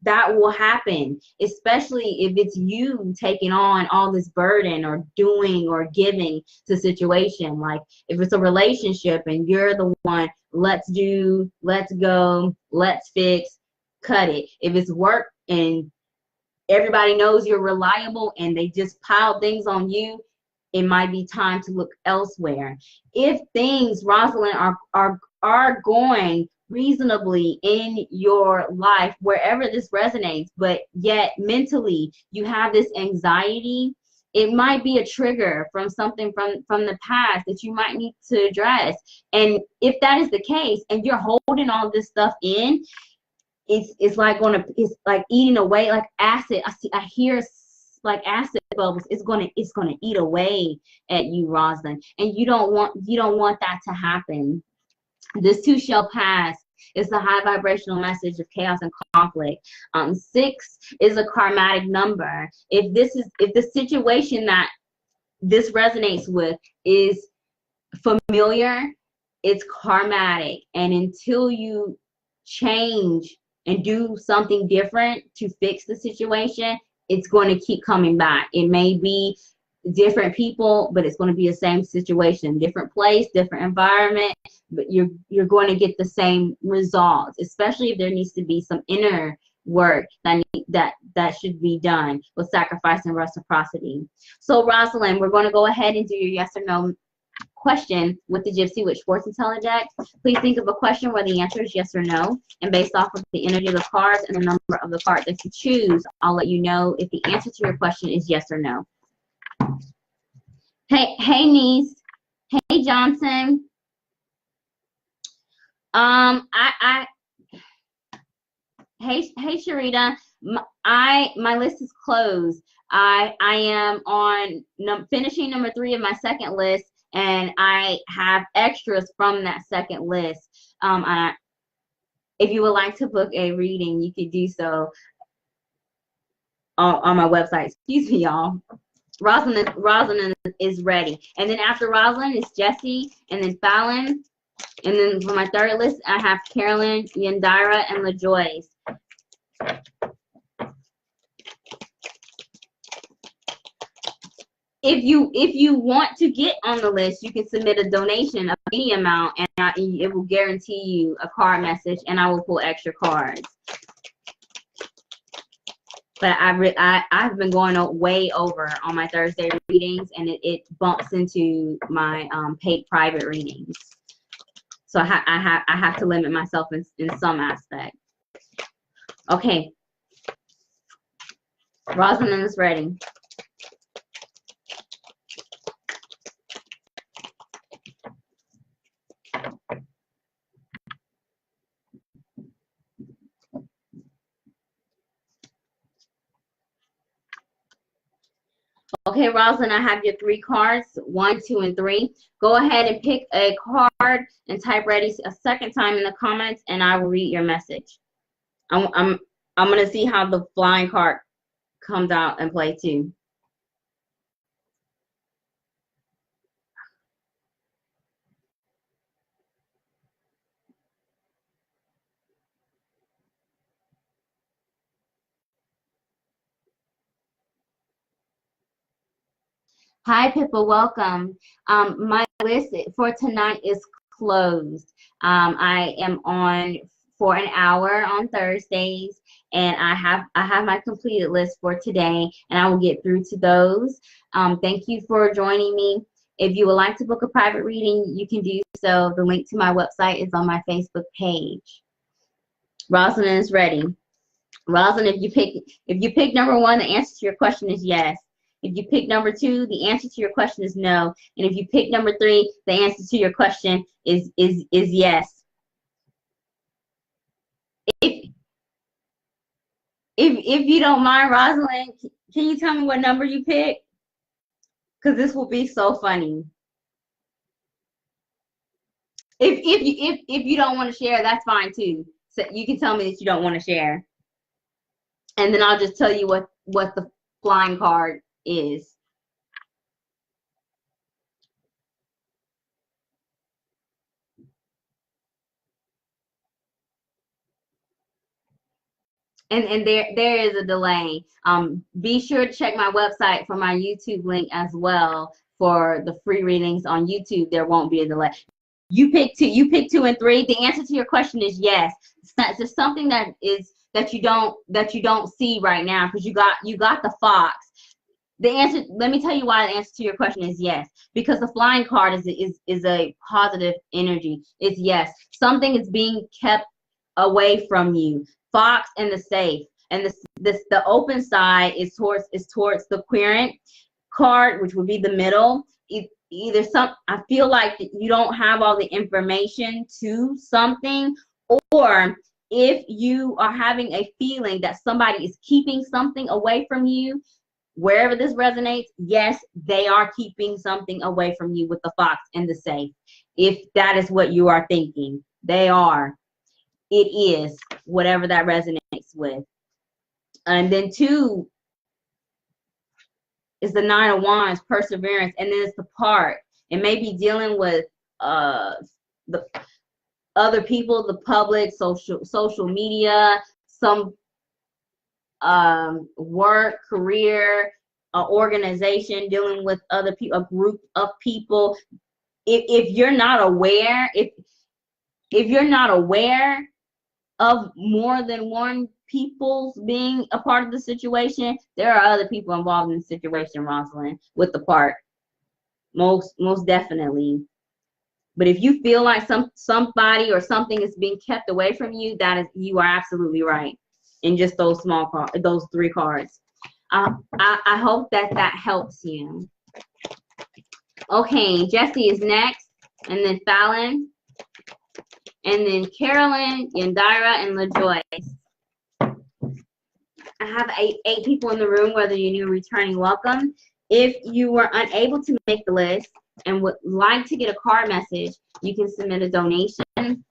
that will happen, especially if it's you taking on all this burden or doing or giving to situation. Like if it's a relationship and you're the one, let's do, let's go, let's fix, cut it. If it's work and everybody knows you're reliable and they just pile things on you, it might be time to look elsewhere. If things, Rosalind, are going reasonably in your life, wherever this resonates, but yet mentally you have this anxiety, it might be a trigger from something from the past that you might need to address. And if that is the case and you're holding all this stuff in, it's like eating away like acid. I hear like acid bubbles. It's gonna eat away at you, Rosalind, and you don't want that to happen. This too shall pass. It's the high vibrational message of chaos and conflict. 6 is a karmatic number. If the situation that this resonates with is familiar, it's karmatic, and until you change and do something different to fix the situation, it's going to keep coming back. It may be different people, but it's going to be the same situation, different place, different environment, but you're going to get the same results, especially if there needs to be some inner work that should be done with sacrifice and reciprocity. So Rosalind, we're going to go ahead and do your yes or no question with the Gypsy Witch Fortune Teller deck. Please think of a question where the answer is yes or no, and based off of the energy of the cards and the number of the card that you choose, I'll let you know if the answer to your question is yes or no. Hey niece. Hey Johnson. Hey Sharita. My list is closed. I am on finishing number 3 of my second list, and I have extras from that second list. If you would like to book a reading, you could do so on my website. Excuse me, y'all. Rosalind is ready. And then after Rosalind is Jessie, and then Fallon. And then for my third list, I have Carolyn, Yandira, and LaJoyce. If you want to get on the list, you can submit a donation of any amount, and it will guarantee you a card message, and I will pull extra cards. But I've been going way over on my Thursday readings, and it bumps into my paid private readings. So I have to limit myself in some aspect. Okay, Rosalind is ready. Okay, Rosalind, I have your 3 cards, 1, 2, and 3. Go ahead and pick a card and type ready a second time in the comments, and I will read your message. I'm gonna see how the flying card comes out and play too. Hi, Pippa, welcome. My list for tonight is closed. I am on for an hour on Thursdays, and I have my completed list for today, and I will get through to those. Thank you for joining me. If you would like to book a private reading, you can do so. The link to my website is on my Facebook page. Rosalind is ready. Rosalind, if you pick number 1, the answer to your question is yes. If you pick number 2, the answer to your question is no. And if you pick number 3, the answer to your question is yes. If you don't mind, Rosalind, can you tell me what number you picked? Because this will be so funny. If you don't want to share, that's fine too. So you can tell me that you don't want to share, and then I'll just tell you what the flying card is. And there is a delay. Be sure to check my website for my YouTube link as well for the free readings on YouTube. There won't be a delay. You pick 2 and 3. The answer to your question is yes. It's just something that you don't see right now because you got the fox. The answer. Let me tell you why the answer to your question is yes. Because the flying card is a positive energy. It's yes. Something is being kept away from you. Fox and the safe, and the open side is towards the querent card, which would be the middle. Either I feel like you don't have all the information to something, or if you are having a feeling that somebody is keeping something away from you, wherever this resonates, yes, they are keeping something away from you with the fox and the safe. If that is what you are thinking, they are. It is whatever that resonates with. And then 2 is the 9 of Wands, perseverance, and then it's the part. It may be dealing with the other people, the public, social media, some work, career, organization, dealing with other people, a group of people. If you're not aware, if you're not aware of more than one people's being a part of the situation, there are other people involved in the situation, Rosalind, with the part. Most definitely. But if you feel like somebody or something is being kept away from you, you are absolutely right. In just those those 3 cards. I hope that helps you. Okay, Jessie is next, and then Fallon, and then Carolyn, Yandira, and LaJoyce. I have eight people in the room, whether you're new or returning, welcome. If you were unable to make the list and would like to get a card message, you can submit a donation.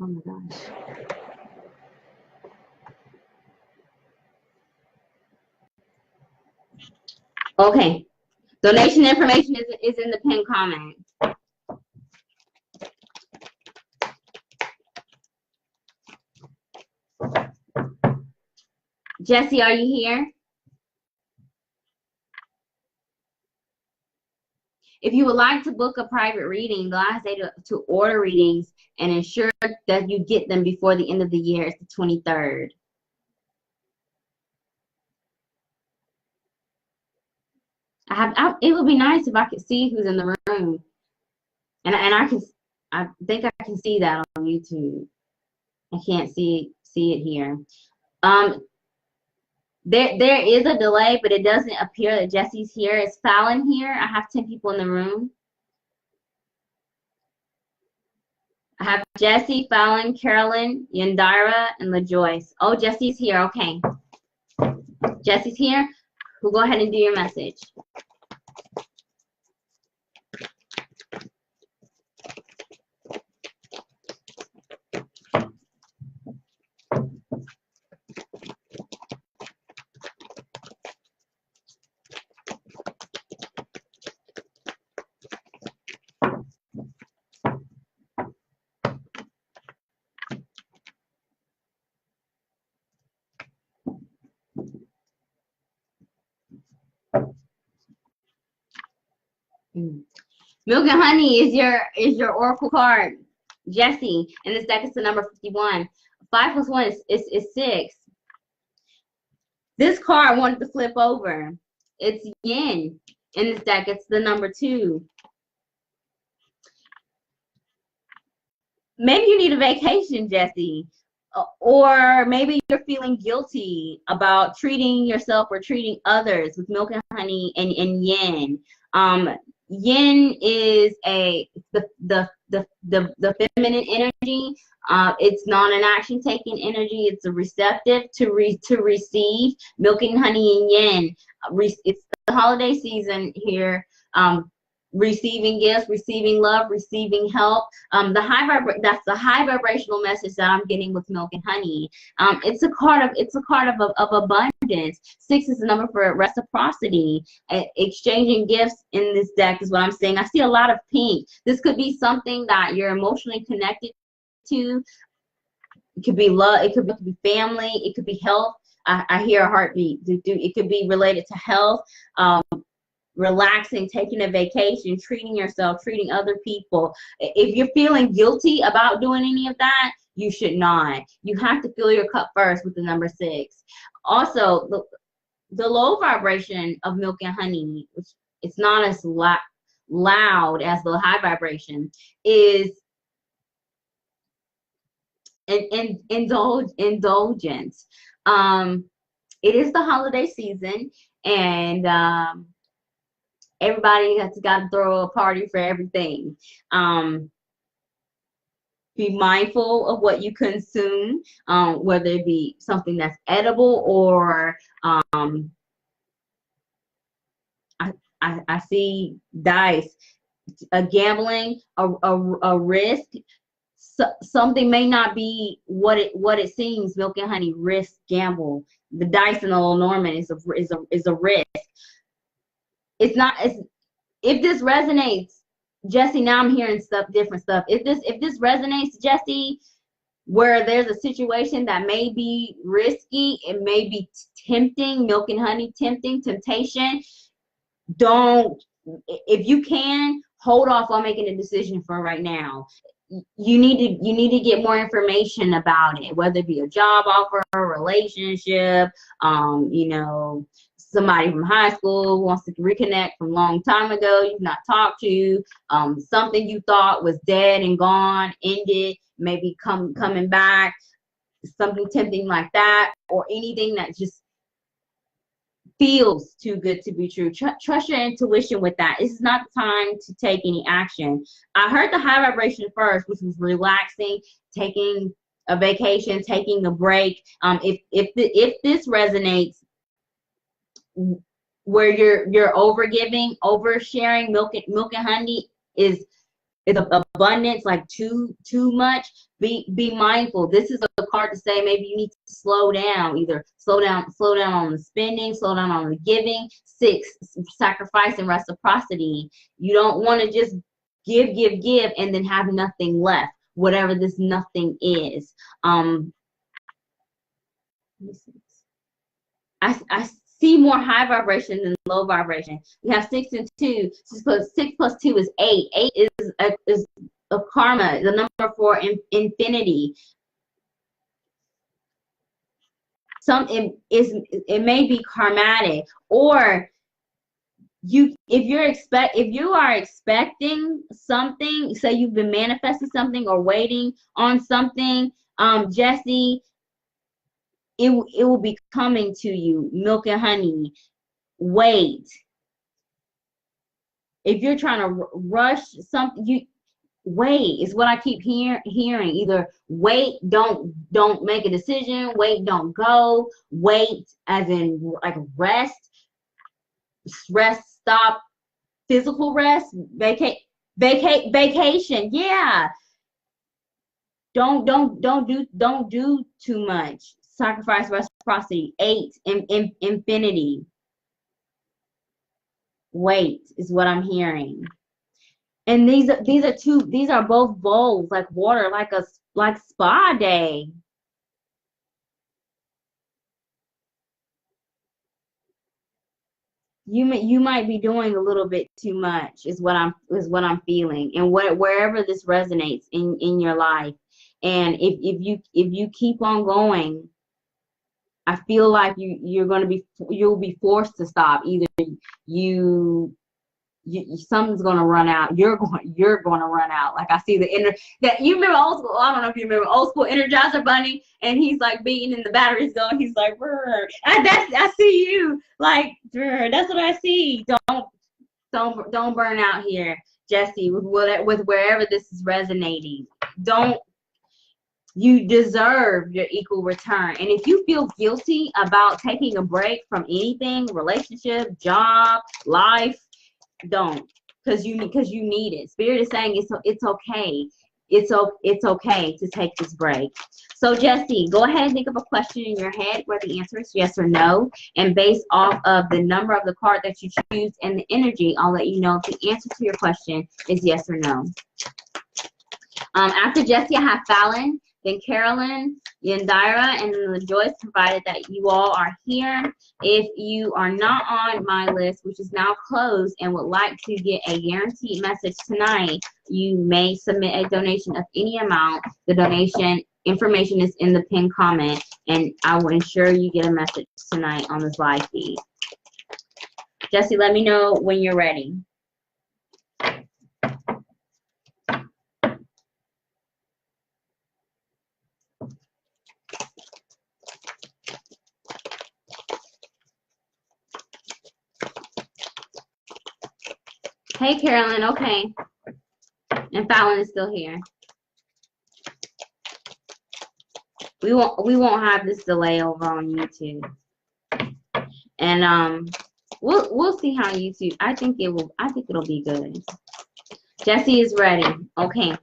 Oh my gosh. Okay. Donation information is in the pinned comment. Jessie, are you here? If you would like to book a private reading, the last day to order readings and ensure that you get them before the end of the year is the 23rd. It would be nice if I could see who's in the room, and I think I can see that on YouTube. I can't see it here. There is a delay, but it doesn't appear that Jessie's here. Is Fallon here? I have 10 people in the room. I have Jessie, Fallon, Carolyn, Yandira, and LaJoyce. Oh, Jessie's here. Okay. Jessie's here. We'll go ahead and do your message. Milk and Honey is your oracle card. Jesse, in this deck, it's the number 51. 5 plus 1 is 6. This card I wanted to flip over. It's yin. In this deck, it's the number 2. Maybe you need a vacation, Jesse. Or maybe you're feeling guilty about treating yourself or treating others with milk and honey and yin. Yin is the feminine energy. It's not an action taking energy. It's a receptive to receive. Milk and honey and yin. It's the holiday season here. Receiving gifts, receiving love, receiving help. That's the high vibrational message that I'm getting with milk and honey. It's a card of abundance. 6 is the number for reciprocity. Exchanging gifts in this deck is what I'm saying. I see a lot of pink. This could be something that you're emotionally connected to. It could be love. It could be family. It could be health. I hear a heartbeat. It could be related to health. Relaxing, taking a vacation, treating yourself, treating other people. If you're feeling guilty about doing any of that, you should not. You have to fill your cup first with the number 6. Also, the low vibration of milk and honey, which it's not as loud as the high vibration, is an indulgence. It is the holiday season, and everybody has got to throw a party for everything. Be mindful of what you consume, whether it be something that's edible or I see dice, a gambling, a risk. Something may not be what it seems. Milk and honey, risk, gamble. The dice in the Lenormand is a risk. It's not. If this resonates, Jesse, now I'm hearing different stuff. If this resonates, Jesse, where there's a situation that may be risky, it may be tempting, milk and honey, temptation. Don't, if you can, hold off on making a decision for right now. You need to get more information about it, whether it be a job offer, a relationship, somebody from high school wants to reconnect from a long time ago you've not talked to, something you thought was dead and gone, ended, maybe coming back, something tempting like that, or anything that just feels too good to be true. Trust your intuition with that. This is not the time to take any action. I heard the high vibration first, which was relaxing, taking a vacation, taking a break. If this resonates, where you're overgiving, oversharing, milk and honey is abundance, like too much. Be mindful. This is a card to say maybe you need to slow down. Either slow down on the spending, slow down on the giving. 6, sacrifice and reciprocity. You don't want to just give and then have nothing left, whatever this nothing is. I see more high vibration than low vibration. We have 6 and 2. 6 plus 2 is 8. 8 is a karma, the number for infinity. It may be karmatic, or if you are expecting something, say you've been manifesting something or waiting on something, Jesse, it will be coming to you. Milk and honey. Wait. If you're trying to rush something, you wait. Is what I keep hearing. Either wait, don't make a decision. Wait, don't go. Wait, as in like rest, stop, physical rest, vacation. Yeah. Don't do too much. Sacrifice, reciprocity. 8, infinity. Wait is what I'm hearing. And these are both bowls, like water, like spa day. you might be doing a little bit too much is what I'm feeling, and wherever this resonates in your life. And if you keep on going, I feel like you'll be forced to stop. Either something's gonna run out. You're going to run out. Like I see that you remember old school. I don't know if you remember old school Energizer Bunny, and he's like beating and the battery's going. He's like, brr. I see you like, brr. That's what I see. Don't burn out here, Jesse. With wherever this is resonating, don't. You deserve your equal return. And if you feel guilty about taking a break from anything, relationship, job, life, don't, because you need it. Spirit is saying it's okay. It's okay to take this break. So Jesse, go ahead and think of a question in your head where the answer is yes or no, and based off of the number of the card that you choose and the energy, I'll let you know if the answer to your question is yes or no. After Jesse, I have Fallon, then Carolyn, Yandira, and then Joyce, provided that you all are here. If you are not on my list, which is now closed, and would like to get a guaranteed message tonight, you may submit a donation of any amount. The donation information is in the pinned comment, and I will ensure you get a message tonight on this live feed. Jesse, let me know when you're ready. Hey, Carolyn. Okay. And Fallon is still here. We won't have this delay over on YouTube. And we'll see how YouTube. I think it'll be good. Jesse is ready. Okay.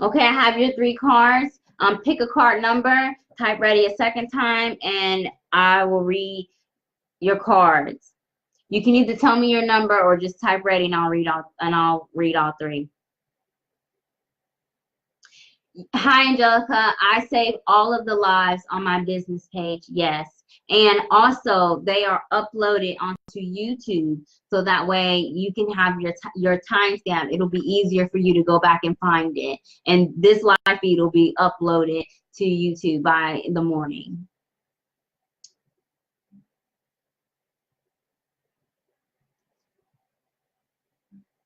Okay, I have your 3 cards. Pick a card number, type ready a second time, and I will read your cards. You can either tell me your number or just type ready, and I'll read all 3. Hi, Angelica. I save all of the lives on my business page. Yes. And also, they are uploaded onto YouTube, so that way you can have your timestamp. It'll be easier for you to go back and find it. And this live feed will be uploaded to YouTube by the morning.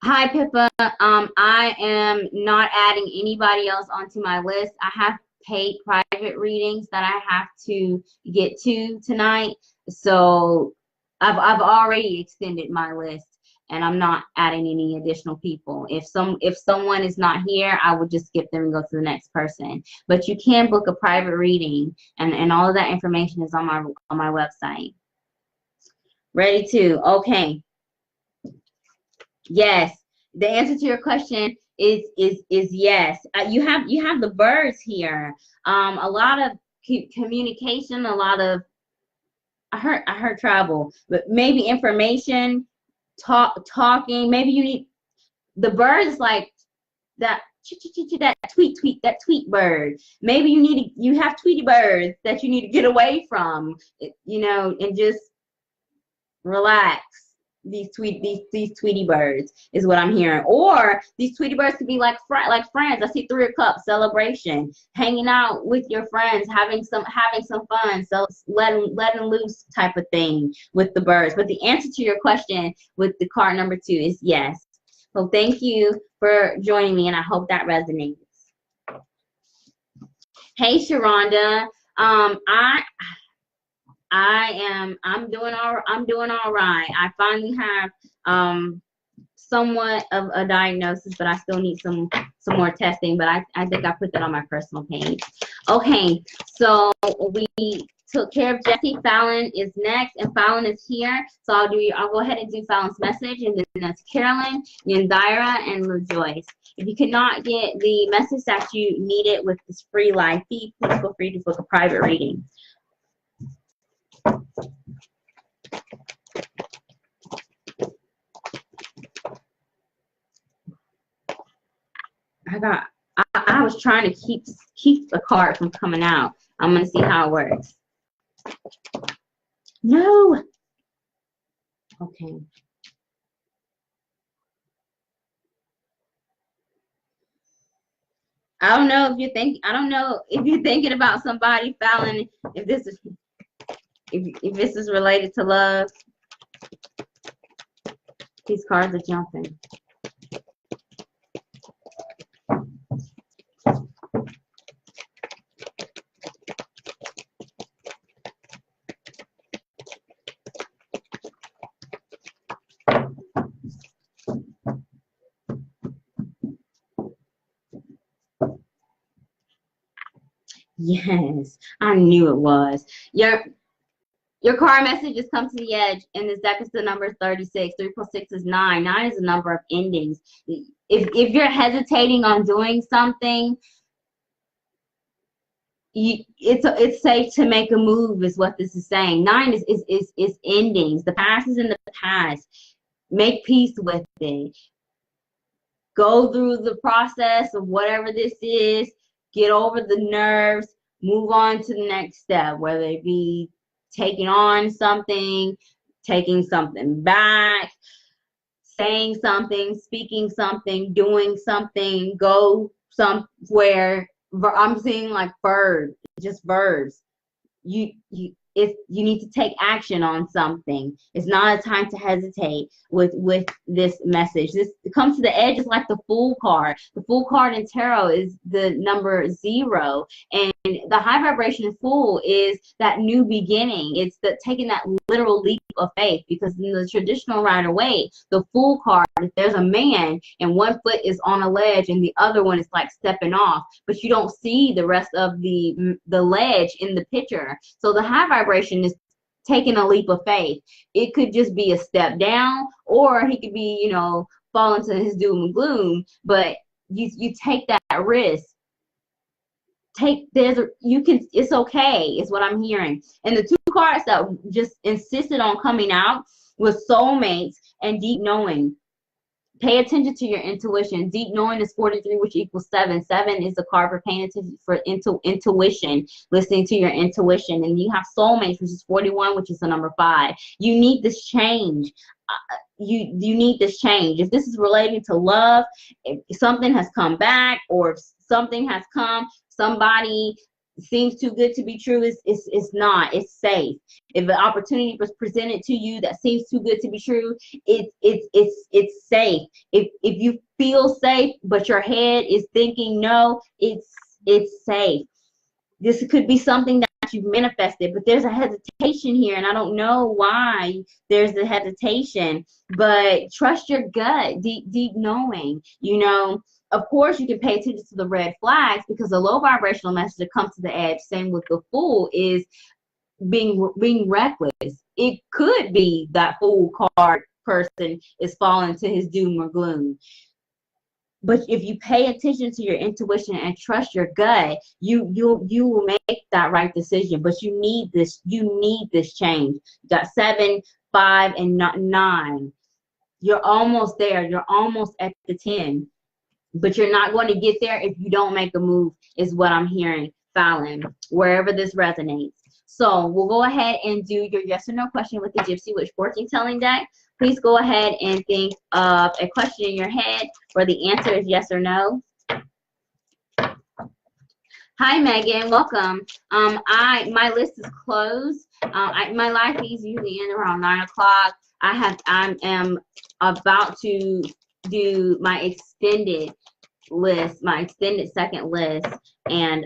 Hi, Pippa. I am not adding anybody else onto my list. I have paid private readings that I have to get to tonight, so I've already extended my list, and I'm not adding any additional people. If someone is not here, I will just skip them and go to the next person. But you can book a private reading, and all of that information is on my website. Ready to? Okay. Yes. The answer to your question is yes. You have the birds here. A lot of communication, a lot of I heard travel, but maybe information, talking. Maybe you need the birds like that that tweet bird. Maybe you have Tweety birds that you need to get away from, you know, and just relax. These Tweety birds is what I'm hearing. Or these Tweety birds could be like friends. I see 3 of Cups, celebration, hanging out with your friends, having some fun, so letting loose type of thing with the birds. But the answer to your question with the card number 2 is yes. So thank you for joining me, and I hope that resonates. Hey, Sharonda. I'm doing all right. I finally have somewhat of a diagnosis, but I still need some more testing, but I think I put that on my personal page. Okay, so we took care of Jesse. Fallon is next, and Fallon is here. So I'll go ahead and do Fallon's message, and then that's Carolyn, Yandira, and LaJoyce. If you cannot get the message that you needed with this free live feed, please feel free to book a private reading. I was trying to keep the card from coming out. I'm gonna see how it works. No. Okay. I don't know if you're thinking about somebody, Fallon, if this is related to love. These cards are jumping. Yes, I knew it was. Your card messages come to the edge, and this deck is the number 36. 3 plus 6 is 9. 9 is the number of endings. If you're hesitating on doing something, it's safe to make a move, is what this is saying. 9 is endings. The past is in the past. Make peace with it. Go through the process of whatever this is. Get over the nerves. Move on to the next step, whether it be taking on something, taking something back, saying something, speaking something, doing something, go somewhere. I'm seeing like verbs, just verbs. If you need to take action on something, it's not a time to hesitate with this message. This comes to the edge is like the Fool card. The Fool card in tarot is the number 0, and the high vibration Fool is that new beginning. It's the taking that literal leap of faith, because in the traditional Rider-Waite, the Fool card, if there's a man and one foot is on a ledge and the other one is like stepping off, but you don't see the rest of the ledge in the picture. So the high vibration is taking a leap of faith. It could just be a step down, or he could be, fall into his doom and gloom, but you take that risk. It's okay, is what I'm hearing. And the 2 cards that just insisted on coming out was soulmates and deep knowing. Pay attention to your intuition. Deep knowing is 43, which equals 7. 7 is the card for paying attention for intuition, listening to your intuition. And you have soulmates, which is 41, which is the number 5. You need this change. You need this change. If this is relating to love, if something has come back, or if something has come, somebody seems too good to be true, it's not. It's safe. If an opportunity was presented to you that seems too good to be true, it's safe. If you feel safe but your head is thinking no, it's safe. This could be something that you've manifested, but there's a hesitation here, and I don't know why there's the hesitation, but trust your gut, deep knowing. Of course, you can pay attention to the red flags, because the low vibrational message that comes to the edge, same with the Fool, is being reckless. It could be that Fool card person is falling to his doom or gloom. But if you pay attention to your intuition and trust your gut, you will make that right decision. But you need this change. You got 7, 5, and 9. You're almost there. You're almost at the 10. But you're not going to get there if you don't make a move, is what I'm hearing, Fallon, wherever this resonates. So we'll go ahead and do your yes or no question with the Gypsy Witch fortune telling deck. Please go ahead and think of a question in your head where the answer is yes or no. Hi, Megan. Welcome. My list is closed. My live feeds usually end around 9 o'clock. I am about to do my extended list, my extended second list, and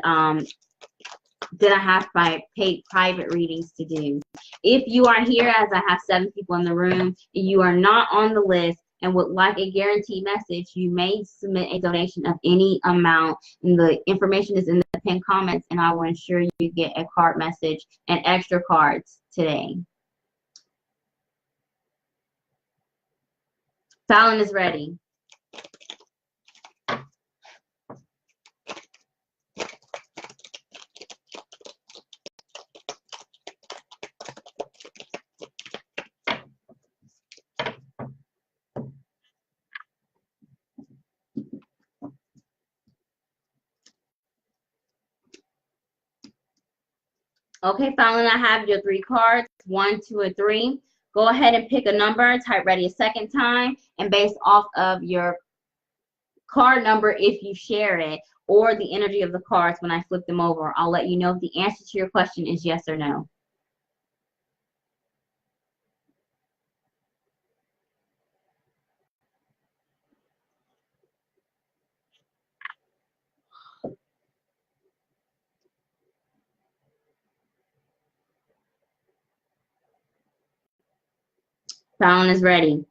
then I have paid private readings to do. If you are here, as I have 7 people in the room, and you are not on the list and would like a guaranteed message, you may submit a donation of any amount, and the information is in the pinned comments, and I will ensure you get a card message and extra cards today. Fallon is ready. Okay, Fallon, I have your 3 cards, 1, 2, or 3. Go ahead and pick a number, type ready a second time, and based off of your card number, if you share it, or the energy of the cards when I flip them over, I'll let you know if the answer to your question is yes or no. Fallon is ready.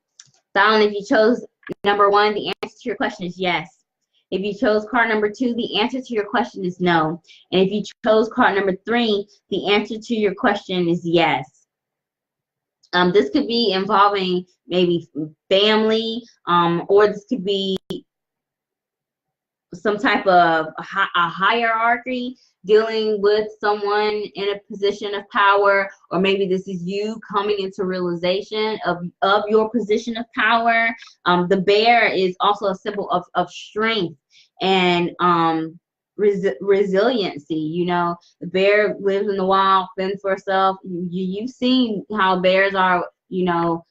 Fallon, if you chose number 1, the answer to your question is yes. If you chose card number 2, the answer to your question is no. And if you chose card number 3, the answer to your question is yes. This could be involving maybe family, or this could be some type of a hierarchy, dealing with someone in a position of power, or maybe this is you coming into realization of your position of power. The bear is also a symbol of strength and resiliency. You know, the bear lives in the wild, fends for itself. You've seen how bears are, you know,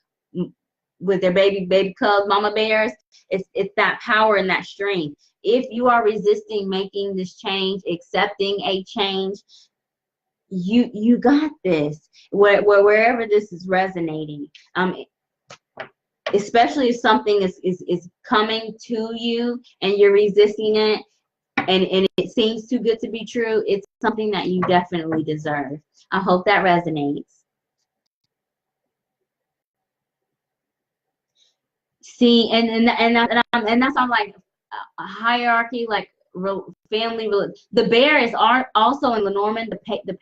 with their baby cubs, mama bears. It's that power and that strength. If you are resisting making this change, accepting a change, you got this. Wherever this is resonating, especially if something is coming to you and you're resisting it, and it seems too good to be true, it's something that you definitely deserve. I hope that resonates. See, and that's on like a hierarchy, like family. The bear is also in Lenormand, the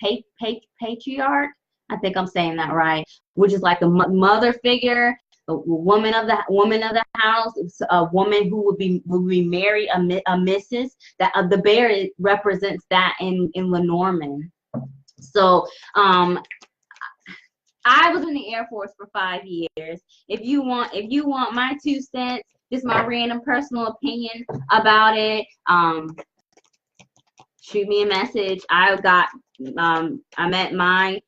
patriarch. I think I'm saying that right, which is like a mother figure, a woman of the house, a woman who would be married, a missus. That the bear represents that in Lenormand. So I was in the Air Force for 5 years. If you want my 2 cents, just my random personal opinion about it, shoot me a message. I met my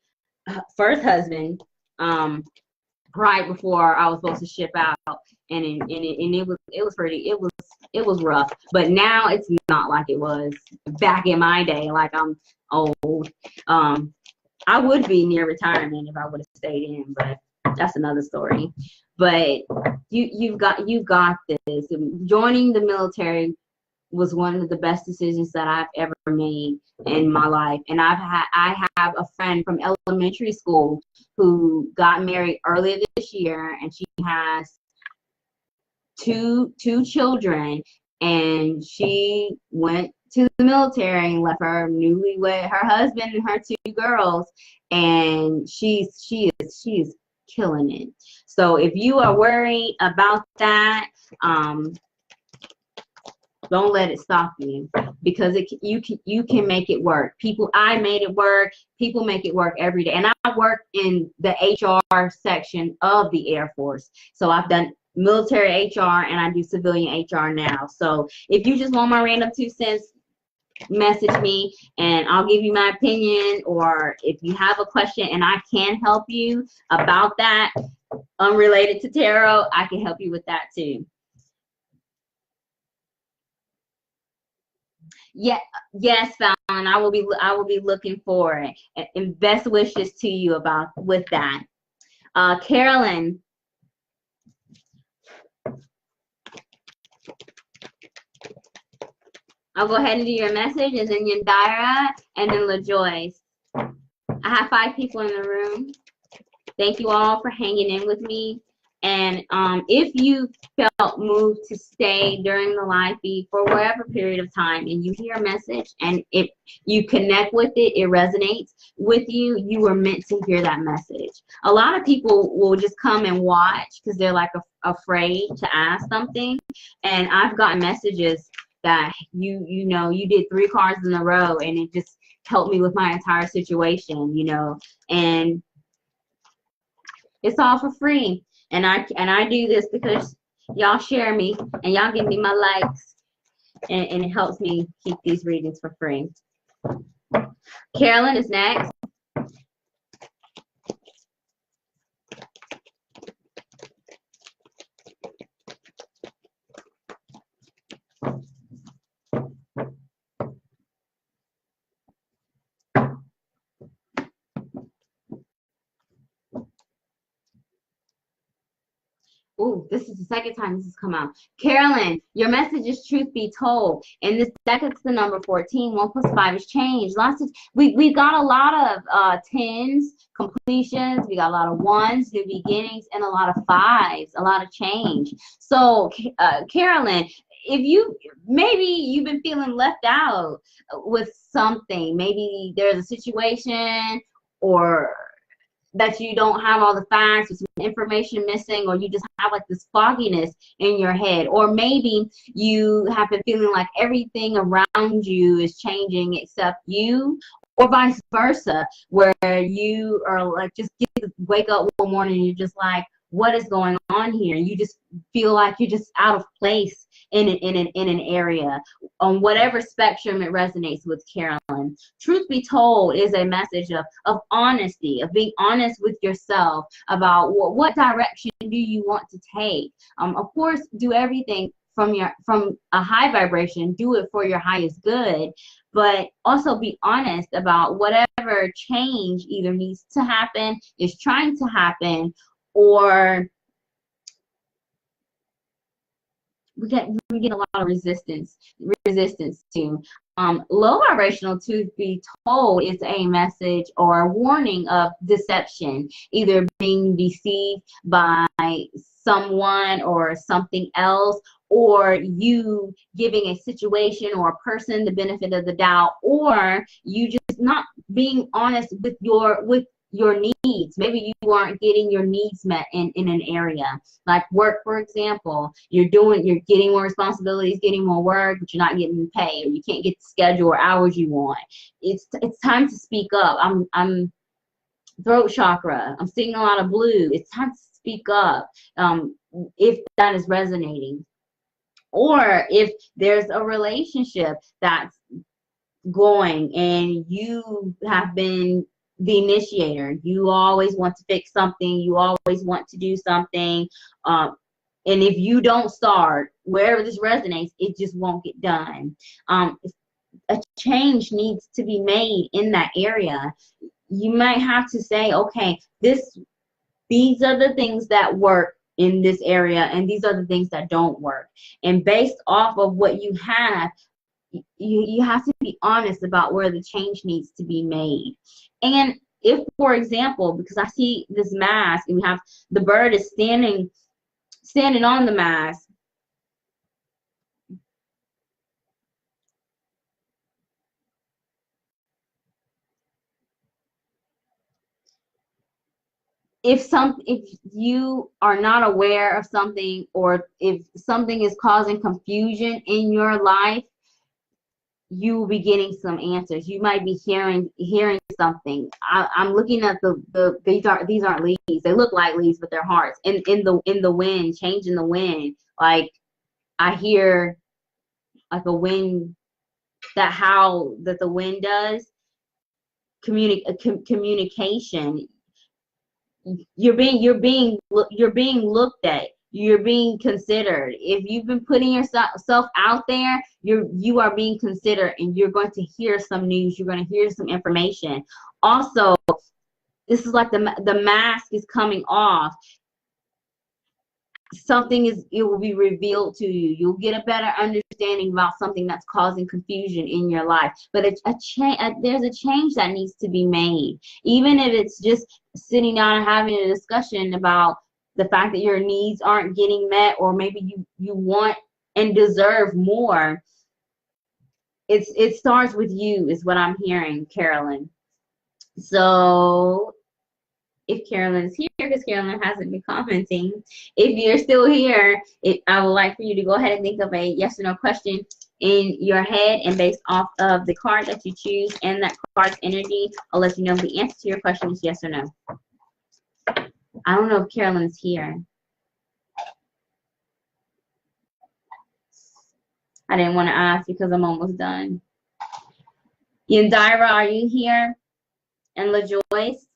first husband right before I was supposed to ship out, and it was rough. But now it's not like it was back in my day. Like, I'm old. I would be near retirement if I would have stayed in, but that's another story. But you've got this. Joining the military was one of the best decisions that I've ever made in my life. And I have a friend from elementary school who got married earlier this year, and she has two children, and she went to the military and left her husband and her 2 girls, and she is killing it. So if you are worried about that, don't let it stop you, because you can make it work. I made it work. People make it work every day. And I work in the HR section of the Air Force. So I've done military HR and I do civilian HR now. So if you just want my random 2 cents, message me and I'll give you my opinion. Or if you have a question and I can help you about that, unrelated to tarot, I can help you with that too. Yeah, yes, Fallon. I will be looking for it. And best wishes to you with that. Carolyn, I'll go ahead and do your message, and then Yandira, and then LaJoyce. I have 5 people in the room. Thank you all for hanging in with me. And if you felt moved to stay during the live feed for whatever period of time, and you hear a message, and if you connect with it, it resonates with you, you were meant to hear that message. A lot of people will just come and watch because they're like afraid to ask something. And I've gotten messages that you did 3 cards in a row, and it just helped me with my entire situation, and it's all for free. And I do this because y'all share me and y'all give me my likes, and it helps me keep these readings for free. Carolyn is next. Oh, this is the second time this has come out. Carolyn, your message is truth be told. And this deck is the number 14. 1 plus 5 is change. Lots of we got a lot of tens, completions, we got a lot of ones, new beginnings, and a lot of fives, a lot of change. So Carolyn, if maybe you've been feeling left out with something, maybe there's a situation or that you don't have all the facts, or some information missing, or you just have like this fogginess in your head, or maybe you have been feeling like everything around you is changing except you, or vice versa, where you are like just wake up one morning and you're just like, what is going on here? You just feel like you're just out of place in an area, on whatever spectrum it resonates with, Carolyn. Truth be told is a message of honesty, of being honest with yourself about what direction do you want to take. Of course, do everything from a high vibration, do it for your highest good, but also be honest about whatever change either needs to happen, is trying to happen, or we get a lot of resistance to. Low vibrational, truth be told, is a message or a warning of deception, either being deceived by someone or something else, or you giving a situation or a person the benefit of the doubt, or you just not being honest with your needs. Maybe you aren't getting your needs met in an area, like work, for example. You're getting more responsibilities, getting more work, but you're not getting paid, or you can't get the schedule or hours you want. It's time to speak up. I'm throat chakra. I'm seeing a lot of blue. It's time to speak up, if that is resonating. Or if there's a relationship that's going and you have been the initiator, you always want to fix something, you always want to do something, and if you don't start wherever this resonates, it just won't get done. A change needs to be made in that area. You might have to say, okay, these are the things that work in this area, and these are the things that don't work, and based off of what you have, you have to be honest about where the change needs to be made. And if, for example, because I see this mask and we have the bird is standing on the mask, if you are not aware of something, or if something is causing confusion in your life, you will be getting some answers. You might be hearing something. I'm looking at these aren't leaves. They look like leaves, but they're hearts. In the wind, change in the wind. Like I hear like a wind, that howl that the wind does. Communication. You're being looked at. You're being considered. If you've been putting yourself out there, you are being considered, and you're going to hear some news. You're going to hear some information. Also, this is like the mask is coming off. It will be revealed to you. You'll get a better understanding about something that's causing confusion in your life. But there's a change that needs to be made, even if it's just sitting down and having a discussion about the fact that your needs aren't getting met, or maybe you want and deserve more. It starts with you, is what I'm hearing, Carolyn. So if Carolyn is here, because Carolyn hasn't been commenting, if you're still here, I would like for you to go ahead and think of a yes or no question in your head, and based off of the card that you choose and that card's energy, I'll let you know if the answer to your question is yes or no. I don't know if Carolyn's here. I didn't want to ask because I'm almost done. Yandira, are you here? and LaJoyce.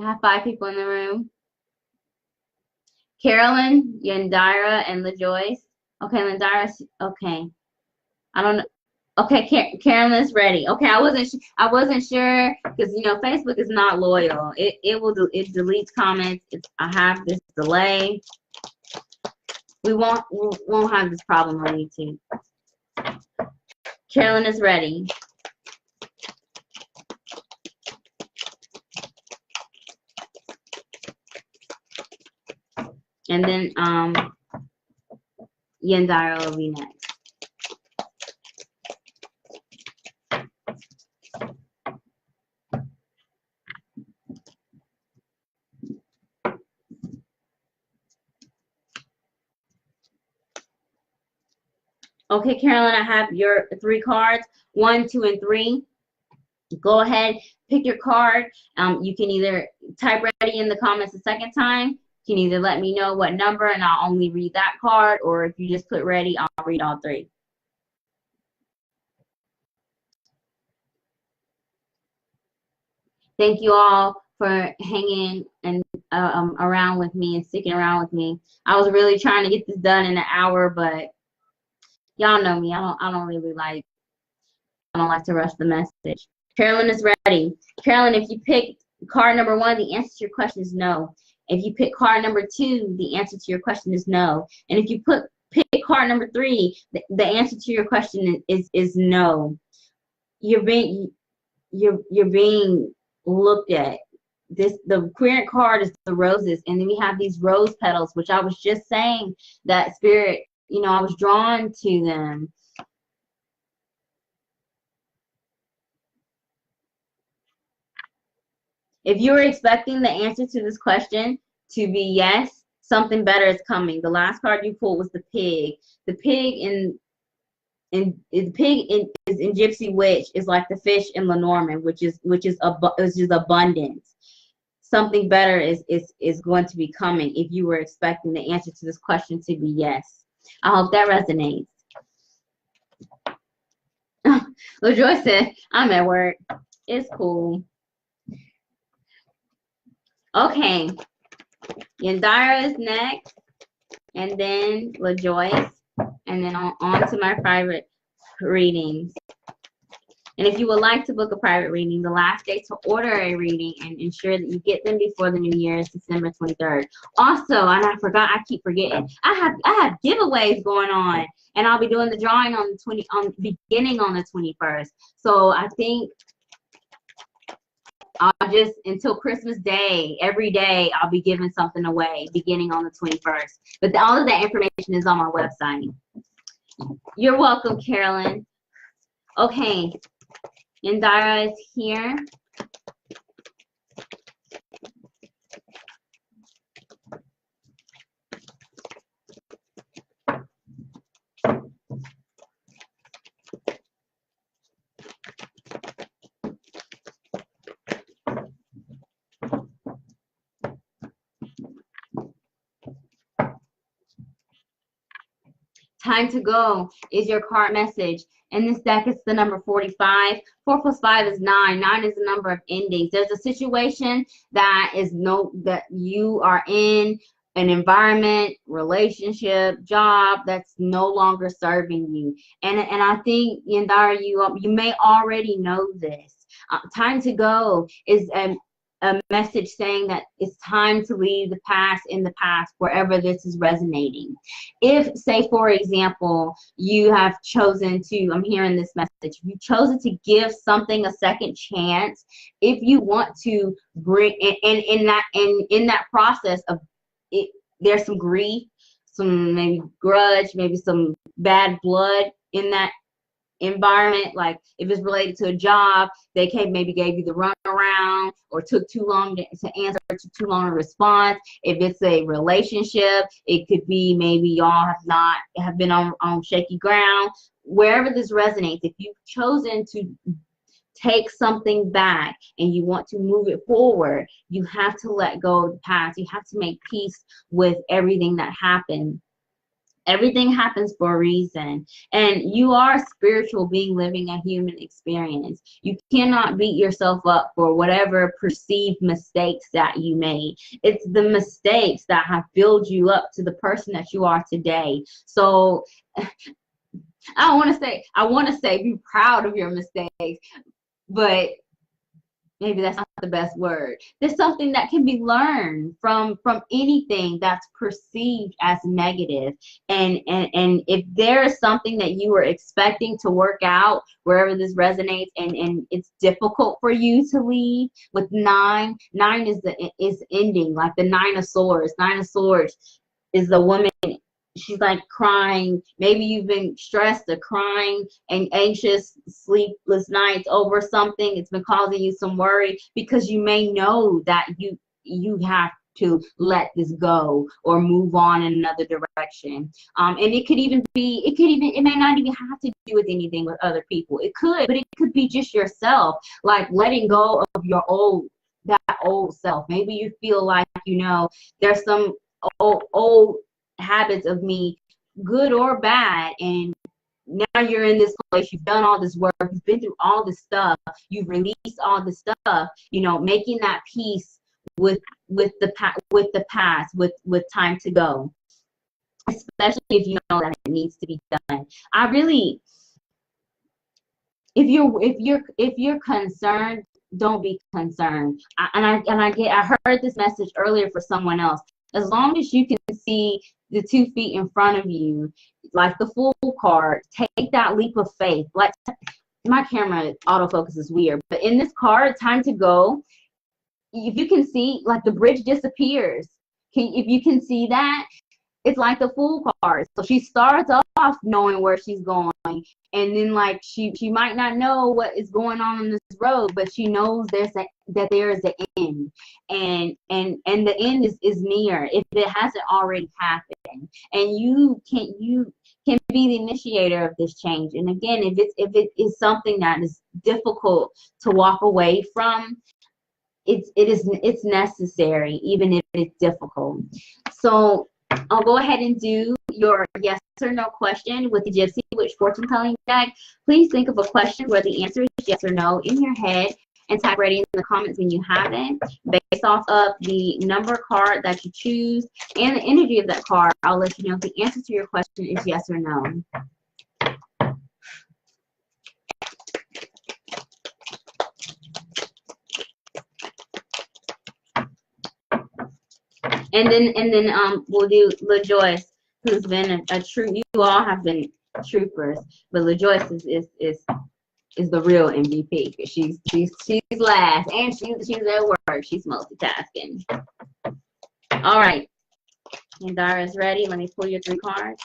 I have 5 people in the room. Carolyn, Yandira, and LaJoyce. Okay, Landira. Okay. I don't know. Okay, Carolyn's ready. Okay, I wasn't sure because you know Facebook is not loyal. It deletes comments. I have this delay. We won't have this problem on YouTube. Carolyn is ready. And then Yandira will be next. Okay, Carolyn, I have your 3 cards, 1, 2, and 3. Go ahead, pick your card. You can either type ready in the comments a second time. You can either let me know what number and I'll only read that card, or if you just put ready, I'll read all 3. Thank you all for hanging and around with me and sticking around with me. I was really trying to get this done in an hour, but y'all know me. I don't like to rush the message. Carolyn is ready. Carolyn, if you pick card number 1, the answer to your question is no. If you pick card number 2, the answer to your question is no. And if you pick card number 3, the answer to your question is no. You're being looked at. The current card is the roses, and then we have these rose petals, which I was just saying that spirit, you know, I was drawn to them. If you were expecting the answer to this question to be yes, something better is coming. The last card you pulled was the pig. The pig is in Gypsy Witch is like the fish in Lenormand, which is abundance. Something better is going to be coming if you were expecting the answer to this question to be yes. I hope that resonates. LaJoy said, I'm at work. It's cool. Okay. Yandira is next, and then LaJoyce, and then on to my private readings. And if you would like to book a private reading, the last day to order a reading and ensure that you get them before the new year is December 23rd. Also, and I keep forgetting, I have giveaways going on, and I'll be doing the drawing beginning on the 21st. So I think I'll just, until Christmas Day, every day I'll be giving something away beginning on the 21st. But all of that information is on my website. You're welcome, Carolyn. Okay, Yandira is here. Time to go is your card message. In this deck, it's the number 45. 4 plus 5 is 9. 9 is the number of endings. There's a situation that you are in, an environment, relationship, job that's no longer serving you. And I think, Yandira, you may already know this. Time to go is a message saying that it's time to leave the past in the past, wherever this is resonating. If, say, for example, you have chosen to, I'm hearing this message, you've chosen to give something a second chance, if you want to bring, and in that process of it, there's some grief, some maybe grudge, maybe some bad blood in that environment. Like if it's related to a job, they maybe gave you the runaround or took too long to answer, took too long a response. If it's a relationship, it could be maybe y'all have been on shaky ground. Wherever this resonates, if you've chosen take something back and you want to move it forward, you have to let go of the past. You have to make peace with everything that happened. Everything happens for a reason. And you are a spiritual being living a human experience. You cannot beat yourself up for whatever perceived mistakes that you made. It's the mistakes that have built you up to the person that you are today. So I want to say be proud of your mistakes, but maybe that's not the best word. There's something that can be learned from anything that's perceived as negative. And if there is something that you were expecting to work out, wherever this resonates, and it's difficult for you to leave with nine is ending, like the Nine of Swords. Nine of Swords is the woman. She's like crying. Maybe you've been stressed or crying and anxious, sleepless nights over something. It's been causing you some worry because you may know that you have to let this go or move on in another direction. And it may not even have to do with anything with other people. It could, but it could be just yourself, like letting go of that old self. Maybe you feel like, there's some old habits of me, good or bad, and now you're in this place, you've done all this work, you've been through all this stuff, you've released all this stuff, making that peace with the past, with time to go, especially if you know that it needs to be done. If you're concerned, don't be concerned. I heard this message earlier for someone else. As long as you can see the 2 feet in front of you, like the Fool card, take that leap of faith. Like, my camera autofocus is weird, but in this card, time to go, if you can see, like, the bridge disappears. If you can see that, it's like the Fool card. So she starts off knowing where she's going, and then like she might not know what is going on this road, but she knows that there is an end, and the end is near if it hasn't already happened, and you can be the initiator of this change. And again, if it is something that is difficult to walk away from, it's necessary, even if it's difficult. So I'll go ahead and do your yes or no question with the Gypsy Witch fortune telling deck. Please think of a question where the answer is yes or no in your head and type ready in the comments when you have it. Based off of the number card that you choose and the energy of that card, I'll let you know if the answer to your question is yes or no. And then we'll do LaJoyce, who's been a true. You all have been troopers, but LaJoyce is the real MVP. She's last, and she's at work. She's multitasking. All right, Indira's ready. Let me pull your 3 cards.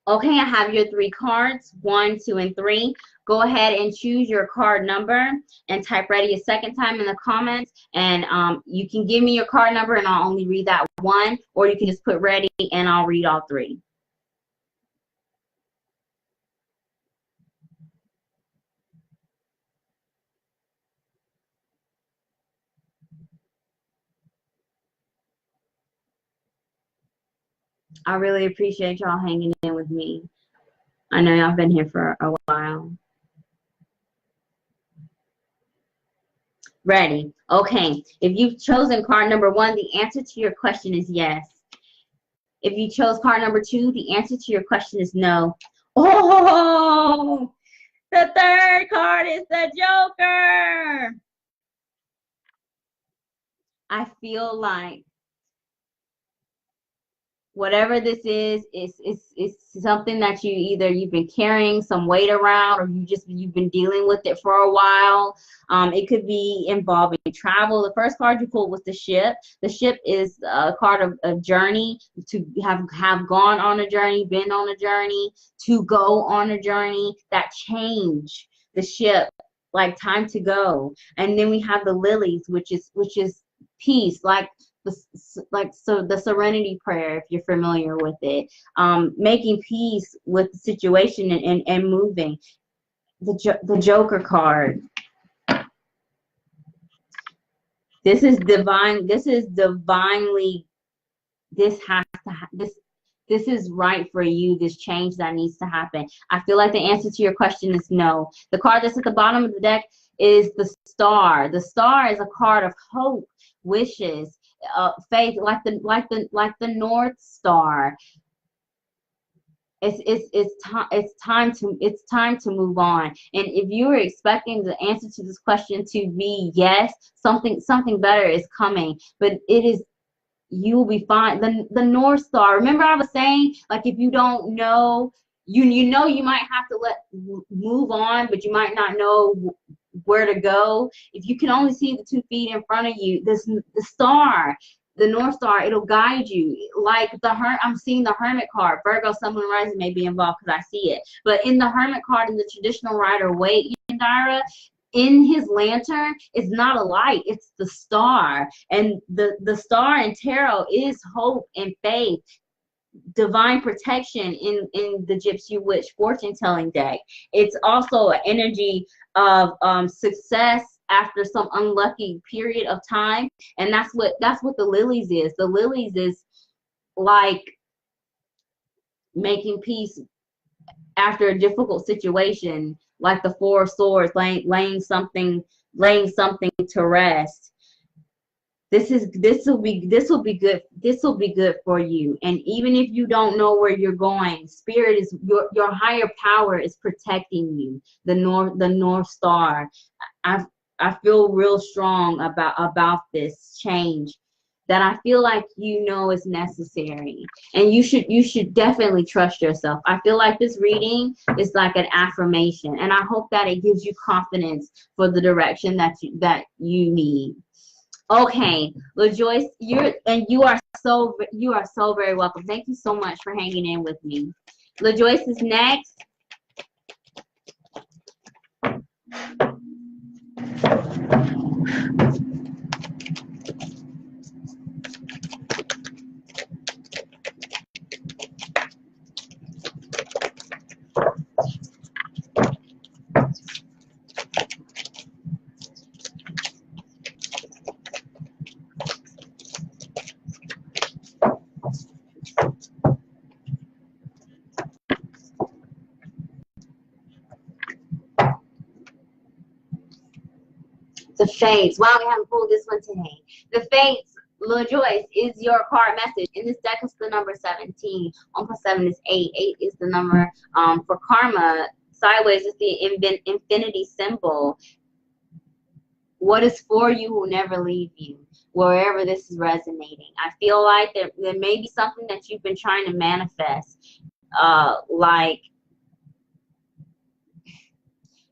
Okay, I have your 3 cards, 1, 2, and 3. Go ahead and choose your card number and type ready a second time in the comments. And you can give me your card number and I'll only read that one, or you can just put ready and I'll read all 3. I really appreciate y'all hanging in with me. I know y'all been here for a while. Ready? Okay. If you've chosen card number 1, the answer to your question is yes. If you chose card number 2, the answer to your question is no. Oh, the 3rd card is the Joker. I feel like whatever this is, it's something that you've been carrying some weight around, or you've been dealing with it for a while. It could be involving travel. The first card you pulled was the ship. The ship is a card of a journey, to have gone on a journey, been on a journey, to go on a journey, that change. The ship, like time to go. And then we have the lilies, which is peace, so the serenity prayer, if you're familiar with it, making peace with the situation, and moving. The Joker card, this is divine. This is divinely, this has to this is right for you, this change that needs to happen. I feel like the answer to your question is no. The card that's at the bottom of the deck is the star. The star is a card of hope, wishes, faith, like the North Star. It's time to move on. And if you were expecting the answer to this question to be yes, something better is coming, but it is, you will be fine. The North Star. Remember, I was saying, like, if you don't know, you know, you might have to move on, but you might not know where to go. If you can only see the 2 feet in front of you, the star, the North Star, it'll guide you. Like I'm seeing the Hermit card. Virgo, Sun, Moon, Rising may be involved because I see it. But in the Hermit card, in the traditional Rider-Waite Yandara, in his lantern, it's not a light, it's the star. And the star in tarot is hope and faith, divine protection in the Gypsy Witch fortune telling deck. It's also an energy of success after some unlucky period of time. And that's what the lilies is. The lilies is like making peace after a difficult situation, like the Four of Swords, laying something to rest. This will be good for you. And even if you don't know where you're going, spirit is your higher power is protecting you. The North Star. I feel real strong about this change, that I feel like is necessary, and you should definitely trust yourself. I feel like this reading is like an affirmation, and I hope that it gives you confidence for the direction that you need. Okay, LaJoyce, you are so very welcome. Thank you so much for hanging in with me. LaJoyce is next. The Fates. Wow, we haven't pulled this one today. The Fates, LaJoyce, is your card message. In this deck, it's the number 17. 1 plus 7 is 8. 8 is the number for karma. Sideways is the infinity symbol. What is for you will never leave you, wherever this is resonating. I feel like there may be something that you've been trying to manifest. Like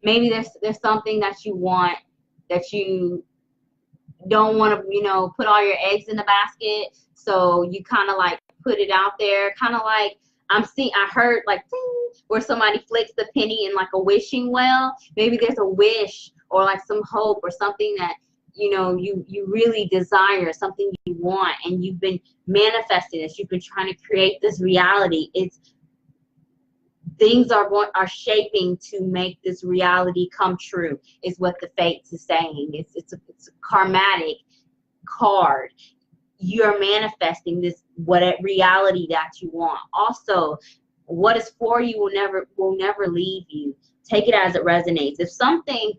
maybe there's something that you want, that you don't want to, put all your eggs in the basket. So you kind of like put it out there, kind of like I heard like ding, where somebody flicks the penny in like a wishing well. Maybe there's a wish or like some hope or something that you really desire, something you want, and you've been manifesting this. You've been trying to create this reality. Things are shaping to make this reality come true, is what the Fates is saying. It's a karmatic card. You're manifesting this reality that you want. Also, what is for you will never leave you. Take it as it resonates. If something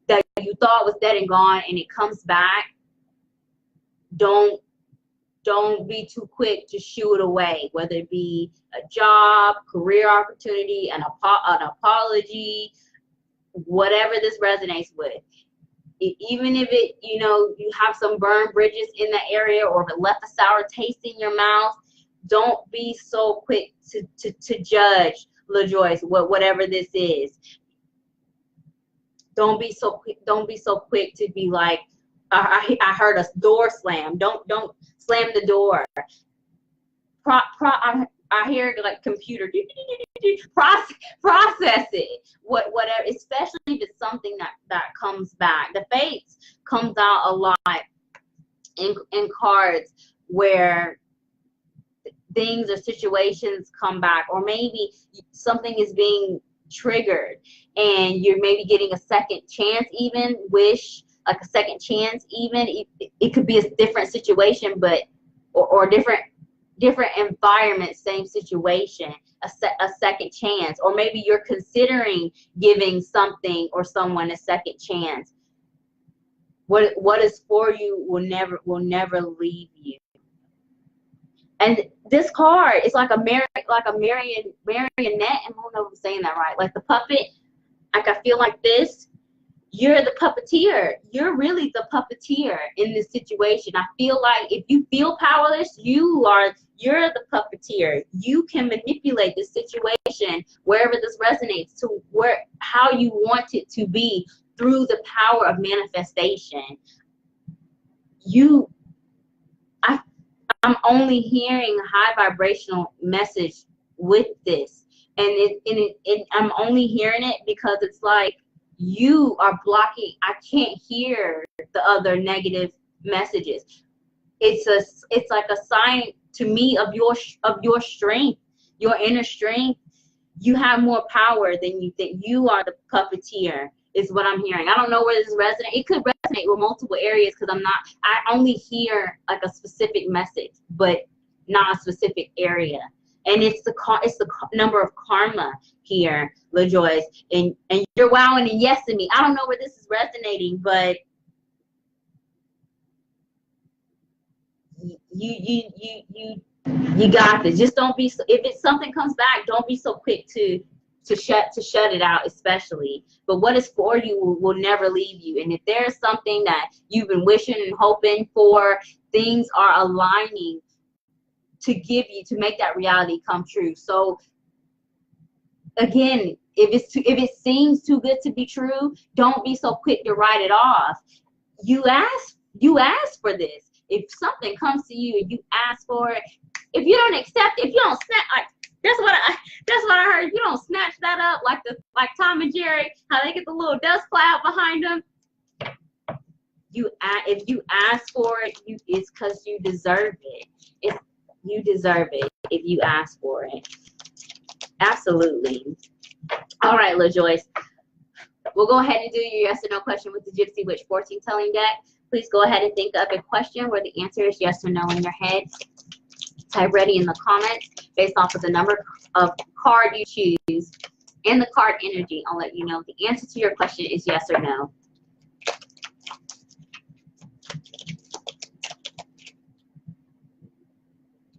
that you thought was dead and gone and it comes back, don't be too quick to shoo it away, whether it be a job, career opportunity, an apology, whatever this resonates with. Even if it, you have some burned bridges in the area, or if it left a sour taste in your mouth, don't be so quick to judge, LaJoyce, whatever this is. Don't be so quick to be like, I heard a door slam. Don't slam the door. I hear like computer process it. Whatever, especially if it's something that comes back. The fates comes out a lot in cards where things or situations come back, or maybe something is being triggered and you're maybe getting a second chance, even wish like a second chance. Even it could be a different situation, but or different environment, same situation, a second chance. Or maybe you're considering giving something or someone a second chance. What is for you will never leave you. And this card is like a marionette. I don't know if I'm saying that right. Like the puppet. Like I feel like this. You're the puppeteer. You're really the puppeteer in this situation. I feel like if you feel powerless, you're the puppeteer. You can manipulate the situation wherever this resonates to how you want it to be through the power of manifestation. I'm only hearing a high vibrational message with this, and I'm only hearing it because it's like you are blocking. I can't hear the other negative messages. It's like a sign to me of your strength, your inner strength. You have more power than you think. You are the puppeteer, is what I'm hearing. I don't know where this resonates. It could resonate with multiple areas because I only hear like a specific message, but not a specific area. And it's the number of karma here, LaJoyce, and you're wowing and yesing me. I don't know where this is resonating, but you got this. Just don't be if something comes back, don't be so quick to shut it out, especially. But what is for you will never leave you. And if there's something that you've been wishing and hoping for, things are aligning to give you, to make that reality come true. So again, if it seems too good to be true, don't be so quick to write it off. You ask for this. If something comes to you and you ask for it, if you don't accept it, if you don't snap, like that's what I heard. If you don't snatch that up like Tom and Jerry, how they get the little dust cloud behind them. If you ask for it, it's because you deserve it. You deserve it if you ask for it. Absolutely. All right, LaJoyce. We'll go ahead and do your yes or no question with the Gypsy Witch fortune telling deck. Please go ahead and think of a question where the answer is yes or no in your head. Type ready in the comments based off of the number of card you choose and the card energy. I'll let you know if the answer to your question is yes or no.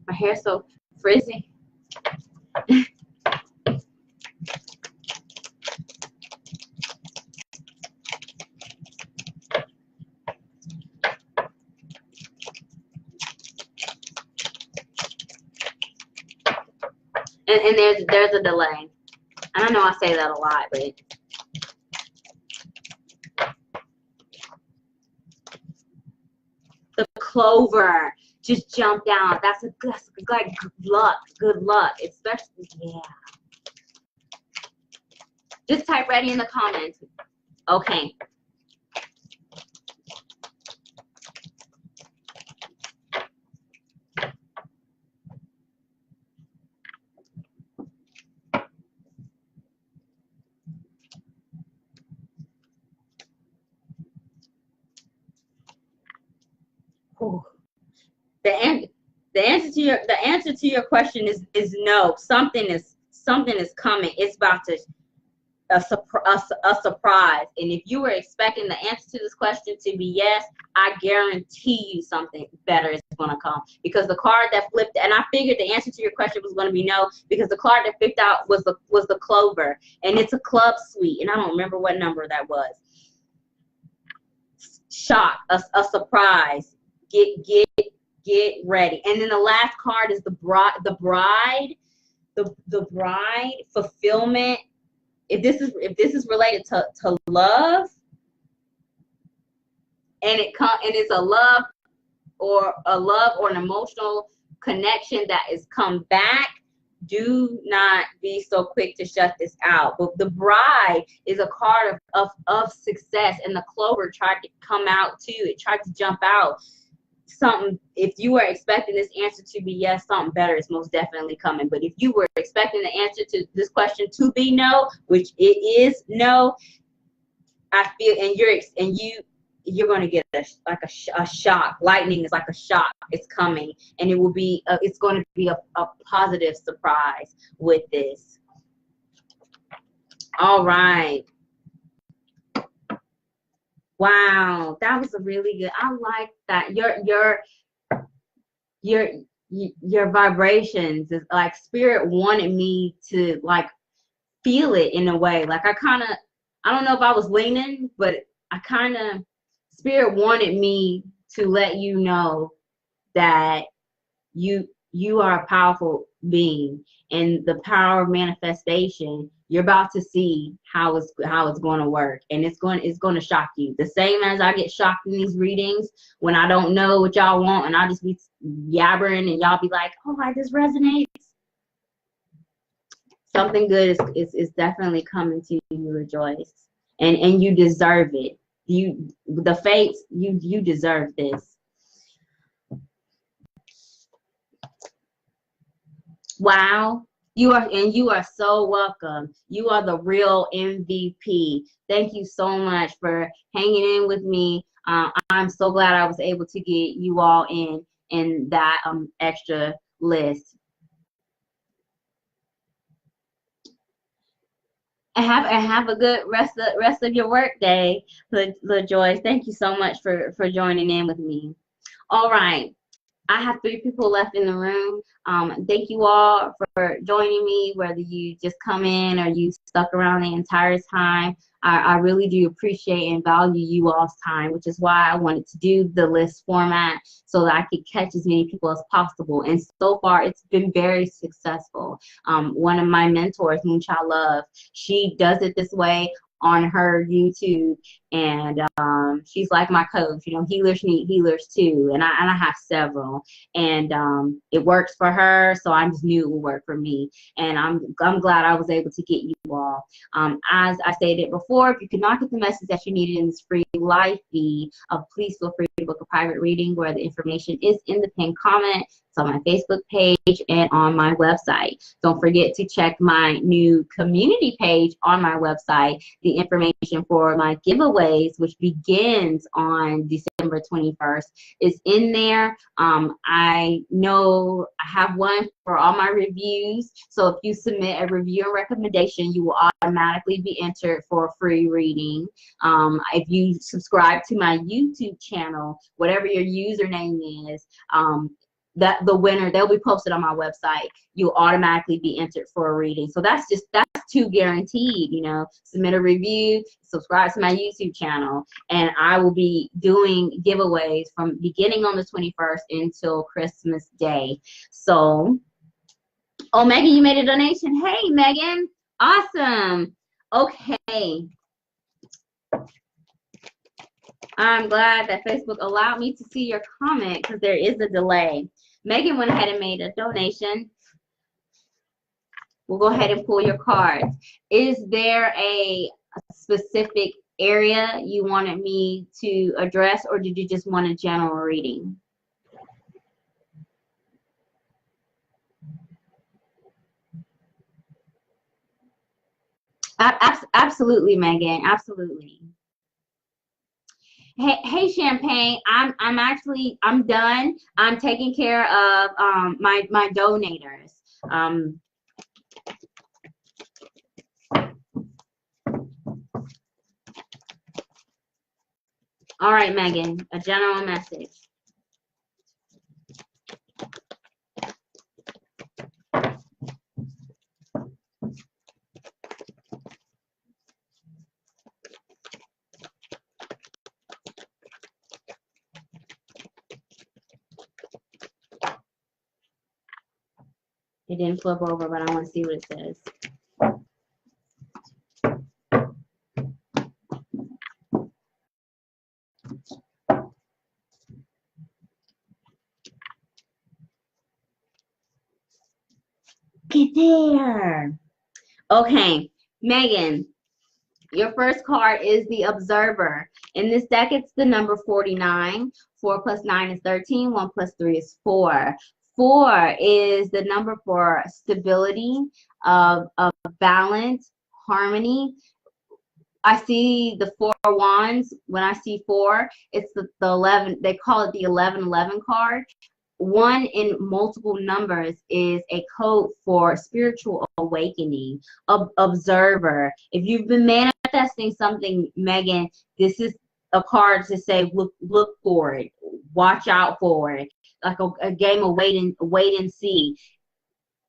My hair's so frizzy. And there's a delay. And I know I say that a lot, but the clover just jumped out. That's like good luck, especially, yeah. Just type ready in the comments. Okay. The answer to your question is no. Something is coming. It's about to a surprise. And if you were expecting the answer to this question to be yes, I guarantee you something better is going to come, because the card that flipped, and I figured the answer to your question was going to be no, because the card that flipped out was the clover, and it's a club suite, and I don't remember what number that was. Shock, a surprise. Get Get ready. And then the last card is the bride, the bride fulfillment. If this is related to love, and it's a love or an emotional connection that is come back, do not be so quick to shut this out. But the bride is a card of success, and the clover tried to come out too. It tried to jump out. Something, if you were expecting this answer to be yes, something better is most definitely coming. But if you were expecting the answer to this question to be no, which it is no, I feel, you're going to get a shock. Lightning is like a shock. It's coming, and it's going to be a positive surprise with this. All right. Wow, that was a really good. I like that. Your vibrations is like spirit wanted me to like feel it in a way. Like I don't know if I was leaning, but spirit wanted me to let you know that you are a powerful being, and the power of manifestation, you're about to see how it's going to work, and it's going to shock you. The same as I get shocked in these readings when I don't know what y'all want, and I'll just be yabbering, and y'all be like, oh, this resonates. Something good is definitely coming to you, Rejoice, and you deserve it. The fates, you deserve this. Wow. You are so welcome. You are the real MVP. Thank you so much for hanging in with me. I'm so glad I was able to get you all in that extra list. And have a good rest of your work day, LaJoyce. Thank you so much for joining in with me. All right. I have 3 people left in the room. Thank you all for joining me, whether you just come in or you stuck around the entire time. I really do appreciate and value you all's time, which is why I wanted to do the list format so that I could catch as many people as possible. And so far, it's been very successful. One of my mentors, Moonchild Love, she does it this way on her YouTube, and she's like my coach. Healers need healers too, and I have several, and it works for her, so I just knew it would work for me, and I'm glad I was able to get you all. As I stated before, if you could not get the message that you needed in this free live feed, please feel free to book a private reading where the information is in the pinned comment. It's on my Facebook page and on my website. Don't forget to check my new community page on my website. The information for my giveaways, which begins on December 21st, is in there. I know I have one for all my reviews. So if you submit a review and recommendation, you will automatically be entered for a free reading. If you subscribe to my YouTube channel, whatever your username is, that the winner, they'll be posted on my website. You'll automatically be entered for a reading. So that's 2 guaranteed. Submit a review, subscribe to my YouTube channel, and I will be doing giveaways from beginning on the 21st until Christmas Day. So, oh, Megan, you made a donation. Hey, Megan, awesome. Okay. I'm glad that Facebook allowed me to see your comment because there is a delay. Megan went ahead and made a donation. We'll go ahead and pull your cards. Is there a specific area you wanted me to address, or did you just want a general reading? Absolutely, Megan. Absolutely. Hey, Champagne. I'm done. I'm taking care of my donators. All right, Megan. A general message. It didn't flip over, but I want to see what it says. Get there. Okay, Megan, your first card is the Observer. In this deck, it's the number 49. 4 plus 9 is 13. 1 plus 3 is 4. 4 is the number for stability, of balance, harmony. I see the 4 wands. When I see 4, it's the 11. They call it the 1111 card. 1 in multiple numbers is a code for spiritual awakening. Observer. If you've been manifesting something, Megan, this is a card to say look for it, watch out for it, like a game of wait and see.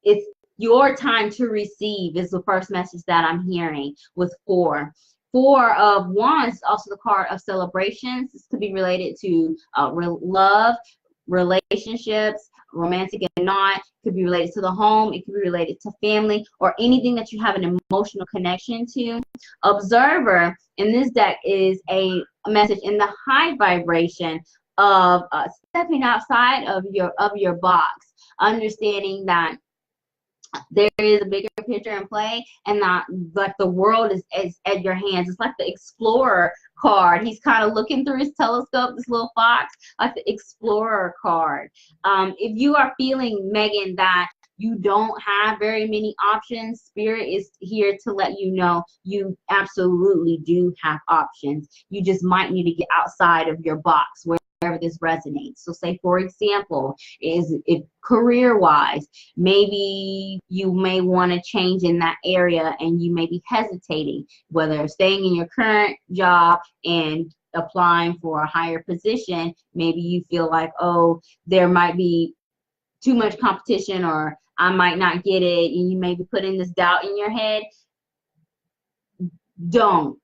It's your time to receive is the first message that I'm hearing with 4. 4 of Wands is also the card of celebrations. This could be related to love, relationships, romantic and not. Could be related to the home. It could be related to family or anything that you have an emotional connection to. Observer in this deck is a message in the high vibration of stepping outside of your box, understanding that there is a bigger picture in play, and that like the world is at your hands. It's like the Explorer card. He's kind of looking through his telescope, this little fox, like the Explorer card. If you are feeling, Megan, that you don't have very many options, Spirit is here to let you know you absolutely do have options. You just might need to get outside of your box wherever this resonates. So say, for example, if career-wise, maybe you may want to change in that area and you may be hesitating, whether staying in your current job and applying for a higher position. Maybe you feel like, oh, there might be too much competition, or I might not get it, and you may be putting this doubt in your head. Don't.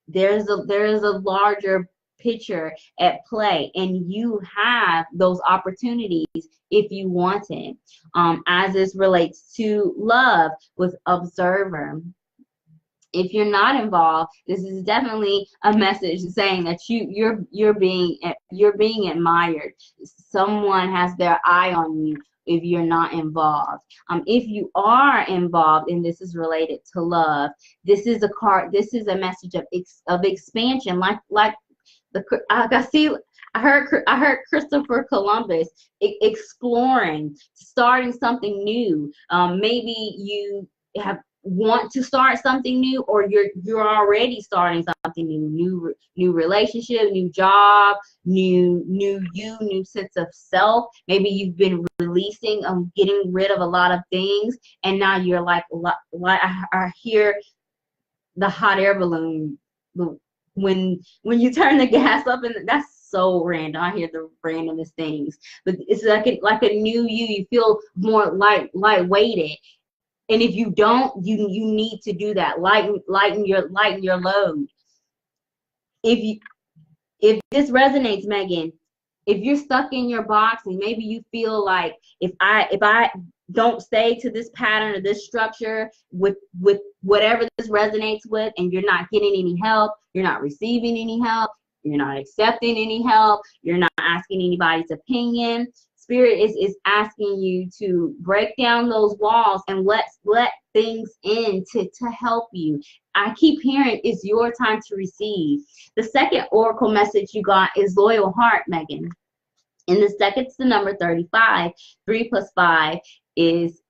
There is a larger picture at play, and you have those opportunities if you want it. As this relates to love with Observer, if you're not involved, this is definitely a message saying that you're being admired. Someone has their eye on you if you're not involved. If you are involved, and this is related to love, this is a card. This is a message of expansion, like I heard Christopher Columbus exploring, starting something new. Maybe you want to start something new, or you're already starting something new relationship, new job, new sense of self. Maybe you've been releasing, getting rid of a lot of things, and now you're like I hear the hot air balloon when you turn the gas up, and that's so random. I hear the randomest things, but it's like a new you feel more light-weighted. And if you don't, you need to do that. Lighten your load. If this resonates, Megan, if you're stuck in your box and maybe you feel like if I don't stay to this pattern or this structure with whatever this resonates with, and you're not getting any help, you're not receiving any help, you're not accepting any help, you're not asking anybody's opinion, Spirit is asking you to break down those walls and let things in to help you. I keep hearing it's your time to receive. The second oracle message you got is Loyal Heart, Megan. In the second, it's the number 35. 3 plus 5 is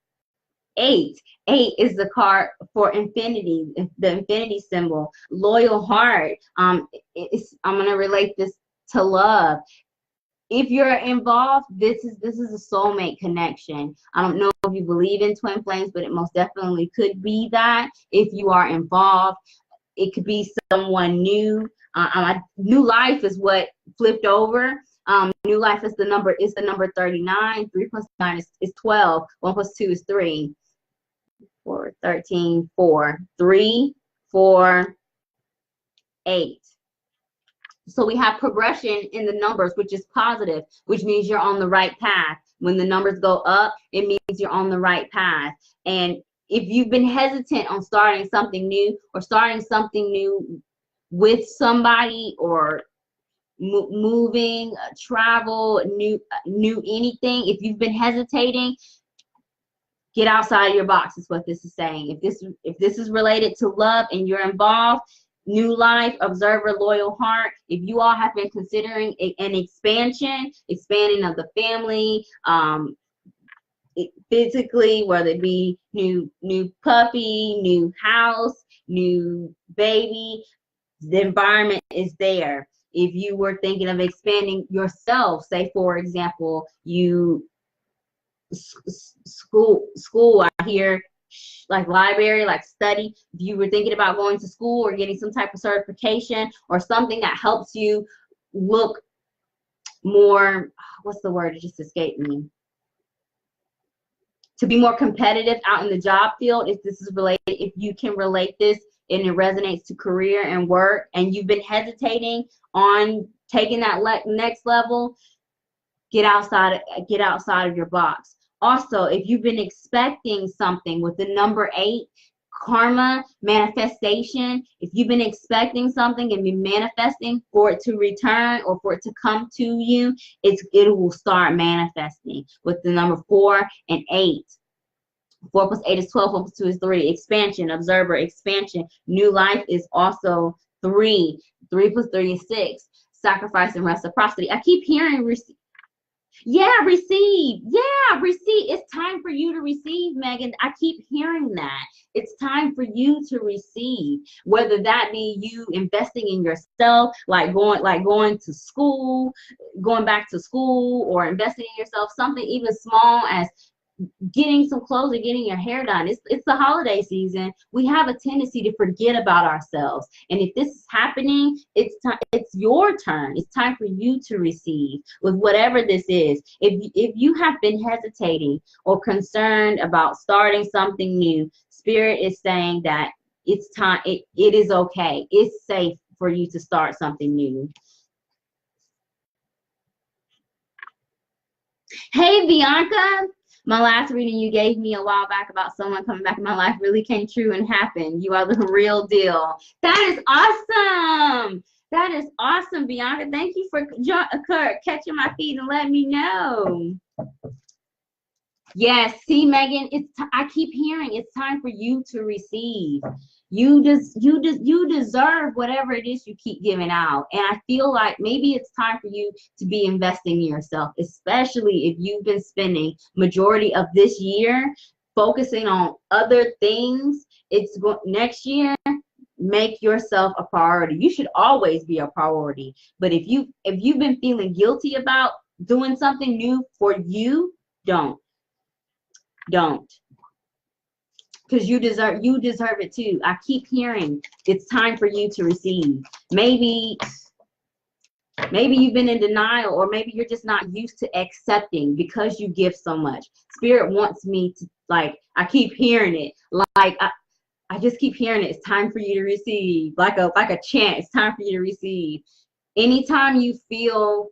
8. 8 is the card for infinity, the infinity symbol. Loyal Heart. I'm going to relate this to love. If you're involved, this is a soulmate connection. I don't know if you believe in twin flames, but it most definitely could be that. If you are involved, it could be someone new. New life is what flipped over. New life is the number 39. 3 plus 9 is 12. 1 plus 2 is 3. 4, 13, 4. 3, 4, 8. So we have progression in the numbers, which is positive, which means you're on the right path. When the numbers go up, it means you're on the right path. And if you've been hesitant on starting something new or starting something new with somebody or moving, travel, new anything, if you've been hesitating, get outside of your box is what this is saying. If this is related to love and you're involved, new life, observer, loyal heart, if you all have been considering an expanding of the family, physically, whether it be new puppy, new house, new baby, the environment is there. If you were thinking of expanding yourself, say for example, you school I hear like library, like study. If you were thinking about going to school or getting some type of certification or something that helps you look more, what's the word, it just escaped me, to be more competitive out in the job field, if this is related, if you can relate this and it resonates to career and work, and you've been hesitating on taking that next level, get outside of your box. Also, if you've been expecting something with the number 8, karma, manifestation, if you've been expecting something and been manifesting for it to return or for it to come to you, it will start manifesting with the number 4 and 8. 4 plus 8 is 12, 4 plus 2 is 3. Expansion, observer, expansion. New life is also 3. 3 plus 3 is 6. Sacrifice and reciprocity. I keep hearing receive. Yeah, receive. Yeah, receive. It's time for you to receive, Megan. I keep hearing that. It's time for you to receive. Whether that be you investing in yourself, like going to school, going back to school, or investing in yourself, something even small as getting some clothes or getting your hair done. It's the holiday season. We have a tendency to forget about ourselves. And if this is happening, it's your turn. It's time for you to receive with whatever this is. If you have been hesitating or concerned about starting something new, Spirit is saying that it's time. It is okay. It's safe for you to start something new. Hey, Bianca. My last reading you gave me a while back about someone coming back in my life really came true and happened. You are the real deal. That is awesome. That is awesome, Bianca. Thank you for catching my feet and letting me know. Yes, see, Megan, I keep hearing it's time for you to receive. You deserve whatever it is you keep giving out. And I feel like maybe it's time for you to be investing in yourself, especially if you've been spending majority of this year focusing on other things. Next year, make yourself a priority. You should always be a priority. But if you've been feeling guilty about doing something new for you, don't. Because you deserve it too. I keep hearing it's time for you to receive. Maybe you've been in denial, or maybe you're just not used to accepting because you give so much. Spirit wants me to, like, I keep hearing it. Like I just keep hearing it. It's time for you to receive. Like a chant. It's time for you to receive. Anytime you feel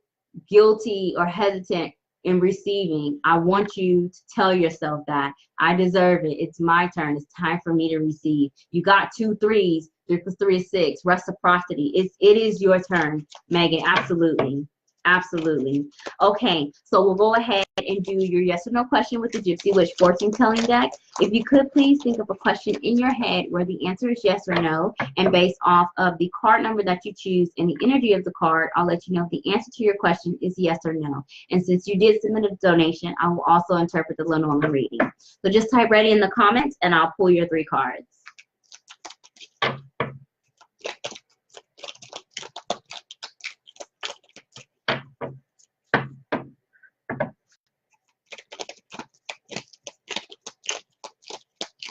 guilty or hesitant in receiving, I want you to tell yourself that I deserve it. It's my turn. It's time for me to receive. You got 2 3s. 3 plus 3 is 6. Reciprocity. It is your turn, Megan. Absolutely. Absolutely. Okay, so we'll go ahead and do your yes or no question with the Gypsy Witch fortune telling deck. If you could please think of a question in your head where the answer is yes or no, and based off of the card number that you choose and the energy of the card, I'll let you know if the answer to your question is yes or no. And since you did submit a donation, I will also interpret the Lenormand reading. So just type ready in the comments and I'll pull your 3 cards.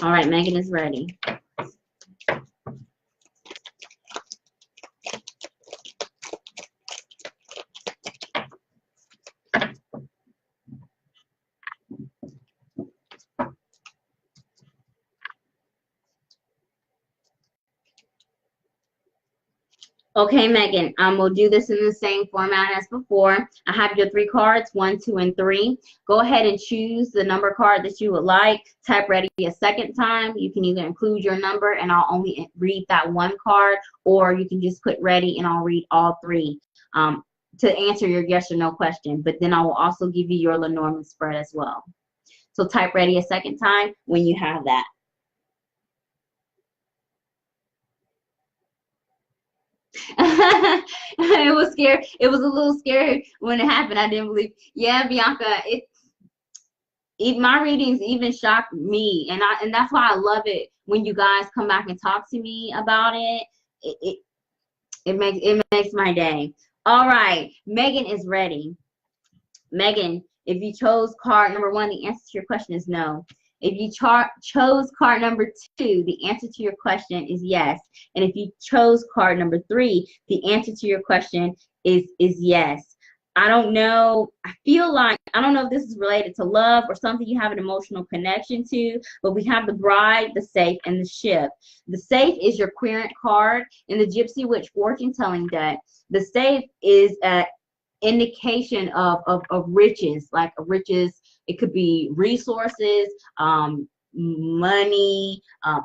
All right, Megan is ready. Okay, Megan, we'll do this in the same format as before. I have your 3 cards, 1, 2, and 3. Go ahead and choose the number card that you would like. Type ready a second time. You can either include your number and I'll only read that 1 card, or you can just put ready and I'll read all 3 to answer your yes or no question. But then I will also give you your Lenormand spread as well. So type ready a second time when you have that. It was scary. It was a little scary when it happened. I didn't believe. Yeah, Bianca, my readings even shocked me, and that's why I love it when you guys come back and talk to me about it. It makes my day. All right, Megan is ready. Megan, if you chose card number 1, the answer to your question is no. If you chose card number 2, the answer to your question is yes. And if you chose card number 3, the answer to your question is yes. I don't know. I feel like, I don't know if this is related to love or something you have an emotional connection to, but we have the bride, the safe, and the ship. The safe is your querent card in the Gypsy Witch fortune telling deck. The safe is a indication of riches, like riches. It could be resources, money,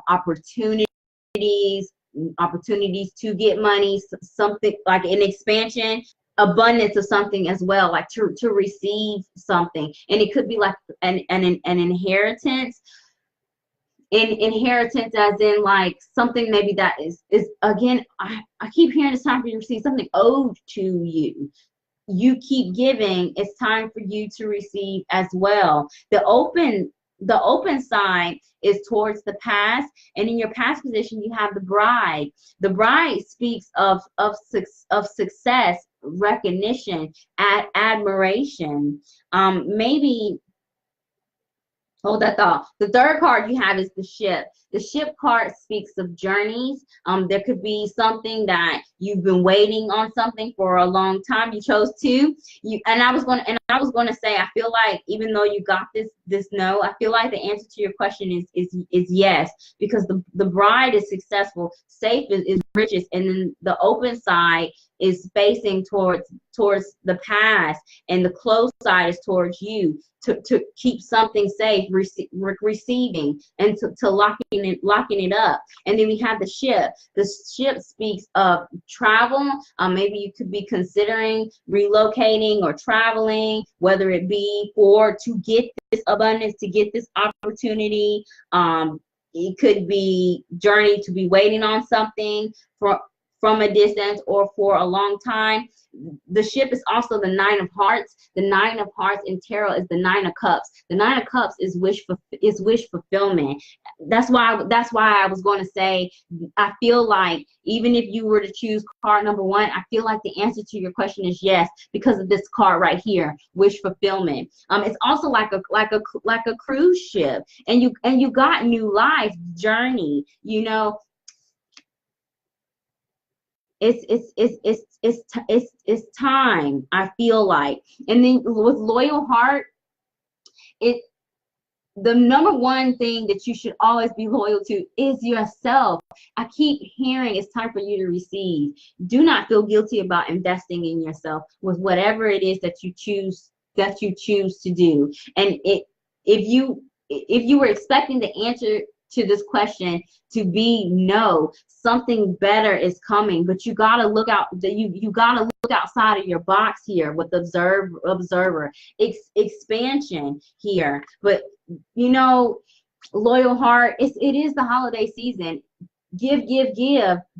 opportunities to get money, something like an expansion, abundance of something as well, like to receive something. And it could be like an inheritance. Inheritance as in like something maybe that is again, I keep hearing it's time for you to receive something owed to you. You keep giving, it's time for you to receive as well. The open side is towards the past, and in your past position you have the bride. The bride speaks of success, recognition, admiration. Maybe hold that thought. The third card you have is the ship. The ship card speaks of journeys. There could be something that you've been waiting on something for a long time. You chose 2. I was going to say, I feel like even though you got this no, I feel like the answer to your question is yes, because the bride is successful, safe is riches, and then the open side is facing towards the past, and the closed side is towards you. To keep something safe, receiving, and to locking it up. And then we have the ship. The ship speaks of travel. Maybe you could be considering relocating or traveling, whether it be to get this abundance, to get this opportunity. It could be journey to be waiting on something from a distance or for a long time. The ship is also the 9 of hearts. The 9 of hearts in tarot is the 9 of cups. The 9 of cups is wish fulfillment. That's why I was going to say, I feel like even if you were to choose card number 1, I feel like the answer to your question is yes, because of this card right here, wish fulfillment. It's also like a cruise ship, and you got new life journey. You know, it's time, I feel like. And then with loyal heart, the number 1 thing that you should always be loyal to is yourself. I keep hearing it's time for you to receive. Do not feel guilty about investing in yourself with whatever it is that you choose to do. And if you were expecting the answer to this question to be no, something better is coming, but you gotta look out. You gotta look outside of your box here with the observer expansion here. But you know, loyal heart, it is the holiday season. Give,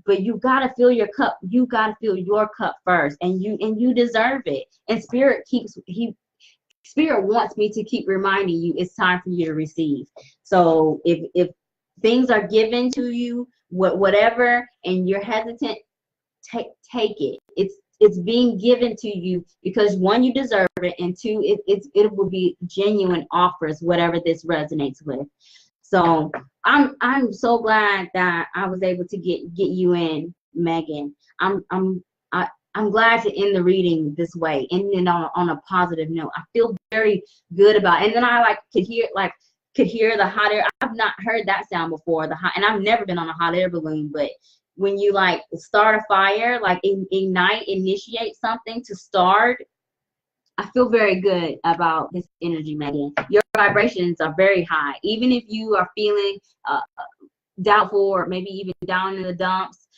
but you gotta fill your cup. You gotta fill your cup first, and you deserve it. And Spirit wants me to keep reminding you it's time for you to receive. So if things are given to you, whatever, and you're hesitant, take it. It's being given to you because 1, you deserve it, and 2, it will be genuine offers, whatever this resonates with. So I'm so glad that I was able to get you in, Megan. I'm glad to end the reading this way, and on a positive note. I feel very good about it. And then I could hear the hot air. I've not heard that sound before. And I've never been on a hot air balloon, but when you like start a fire, like initiate something to start. I feel very good about this energy, Megan. Your vibrations are very high. Even if you are feeling doubtful or maybe even down in the dumps,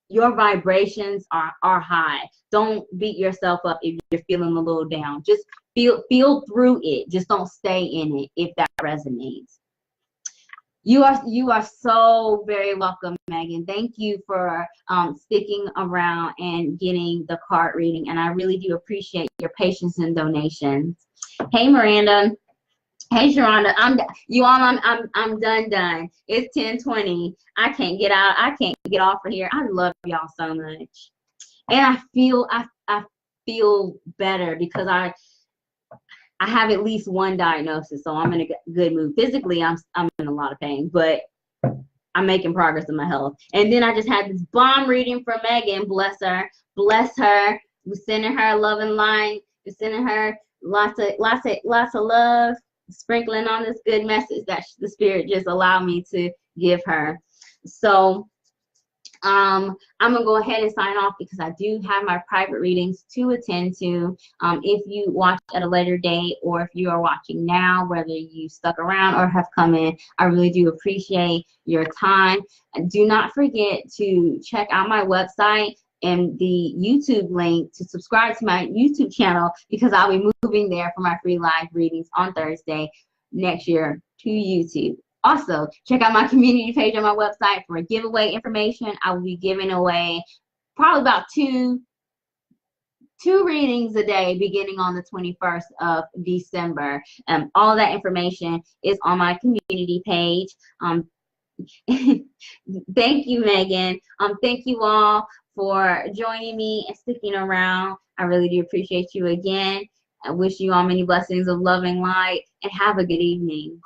your vibrations are high. Don't beat yourself up if you're feeling a little down. Just feel through it. Just don't stay in it if that resonates. You are so very welcome, Megan. Thank you for sticking around and getting the card reading, and I really do appreciate your patience and donations. Hey, Miranda. Hey, Sharonda. I'm done. It's 10:20. I can't get out. I can't get off of here. I love y'all so much, and I feel better because I have at least one diagnosis, so I'm in a good mood. Physically, I'm in a lot of pain, but I'm making progress in my health. And then I just had this bomb reading from Megan. Bless her. We're sending her love and light. We're sending her lots of love, sprinkling on this good message that the Spirit just allowed me to give her. So I'm gonna go ahead and sign off because I do have my private readings to attend to. If you watch at a later date, or if you are watching now, whether you stuck around or have come in, I really do appreciate your time. Do not forget to check out my website and the YouTube link to subscribe to my YouTube channel, because I'll be moving there for my free live readings on Thursday next year to YouTube. Also, check out my community page on my website for giveaway information. I will be giving away probably about two readings a day beginning on the 21st of December. All that information is on my community page. Thank you, Megan. Thank you all for joining me and sticking around. I really do appreciate you again. I wish you all many blessings of love and light, and have a good evening.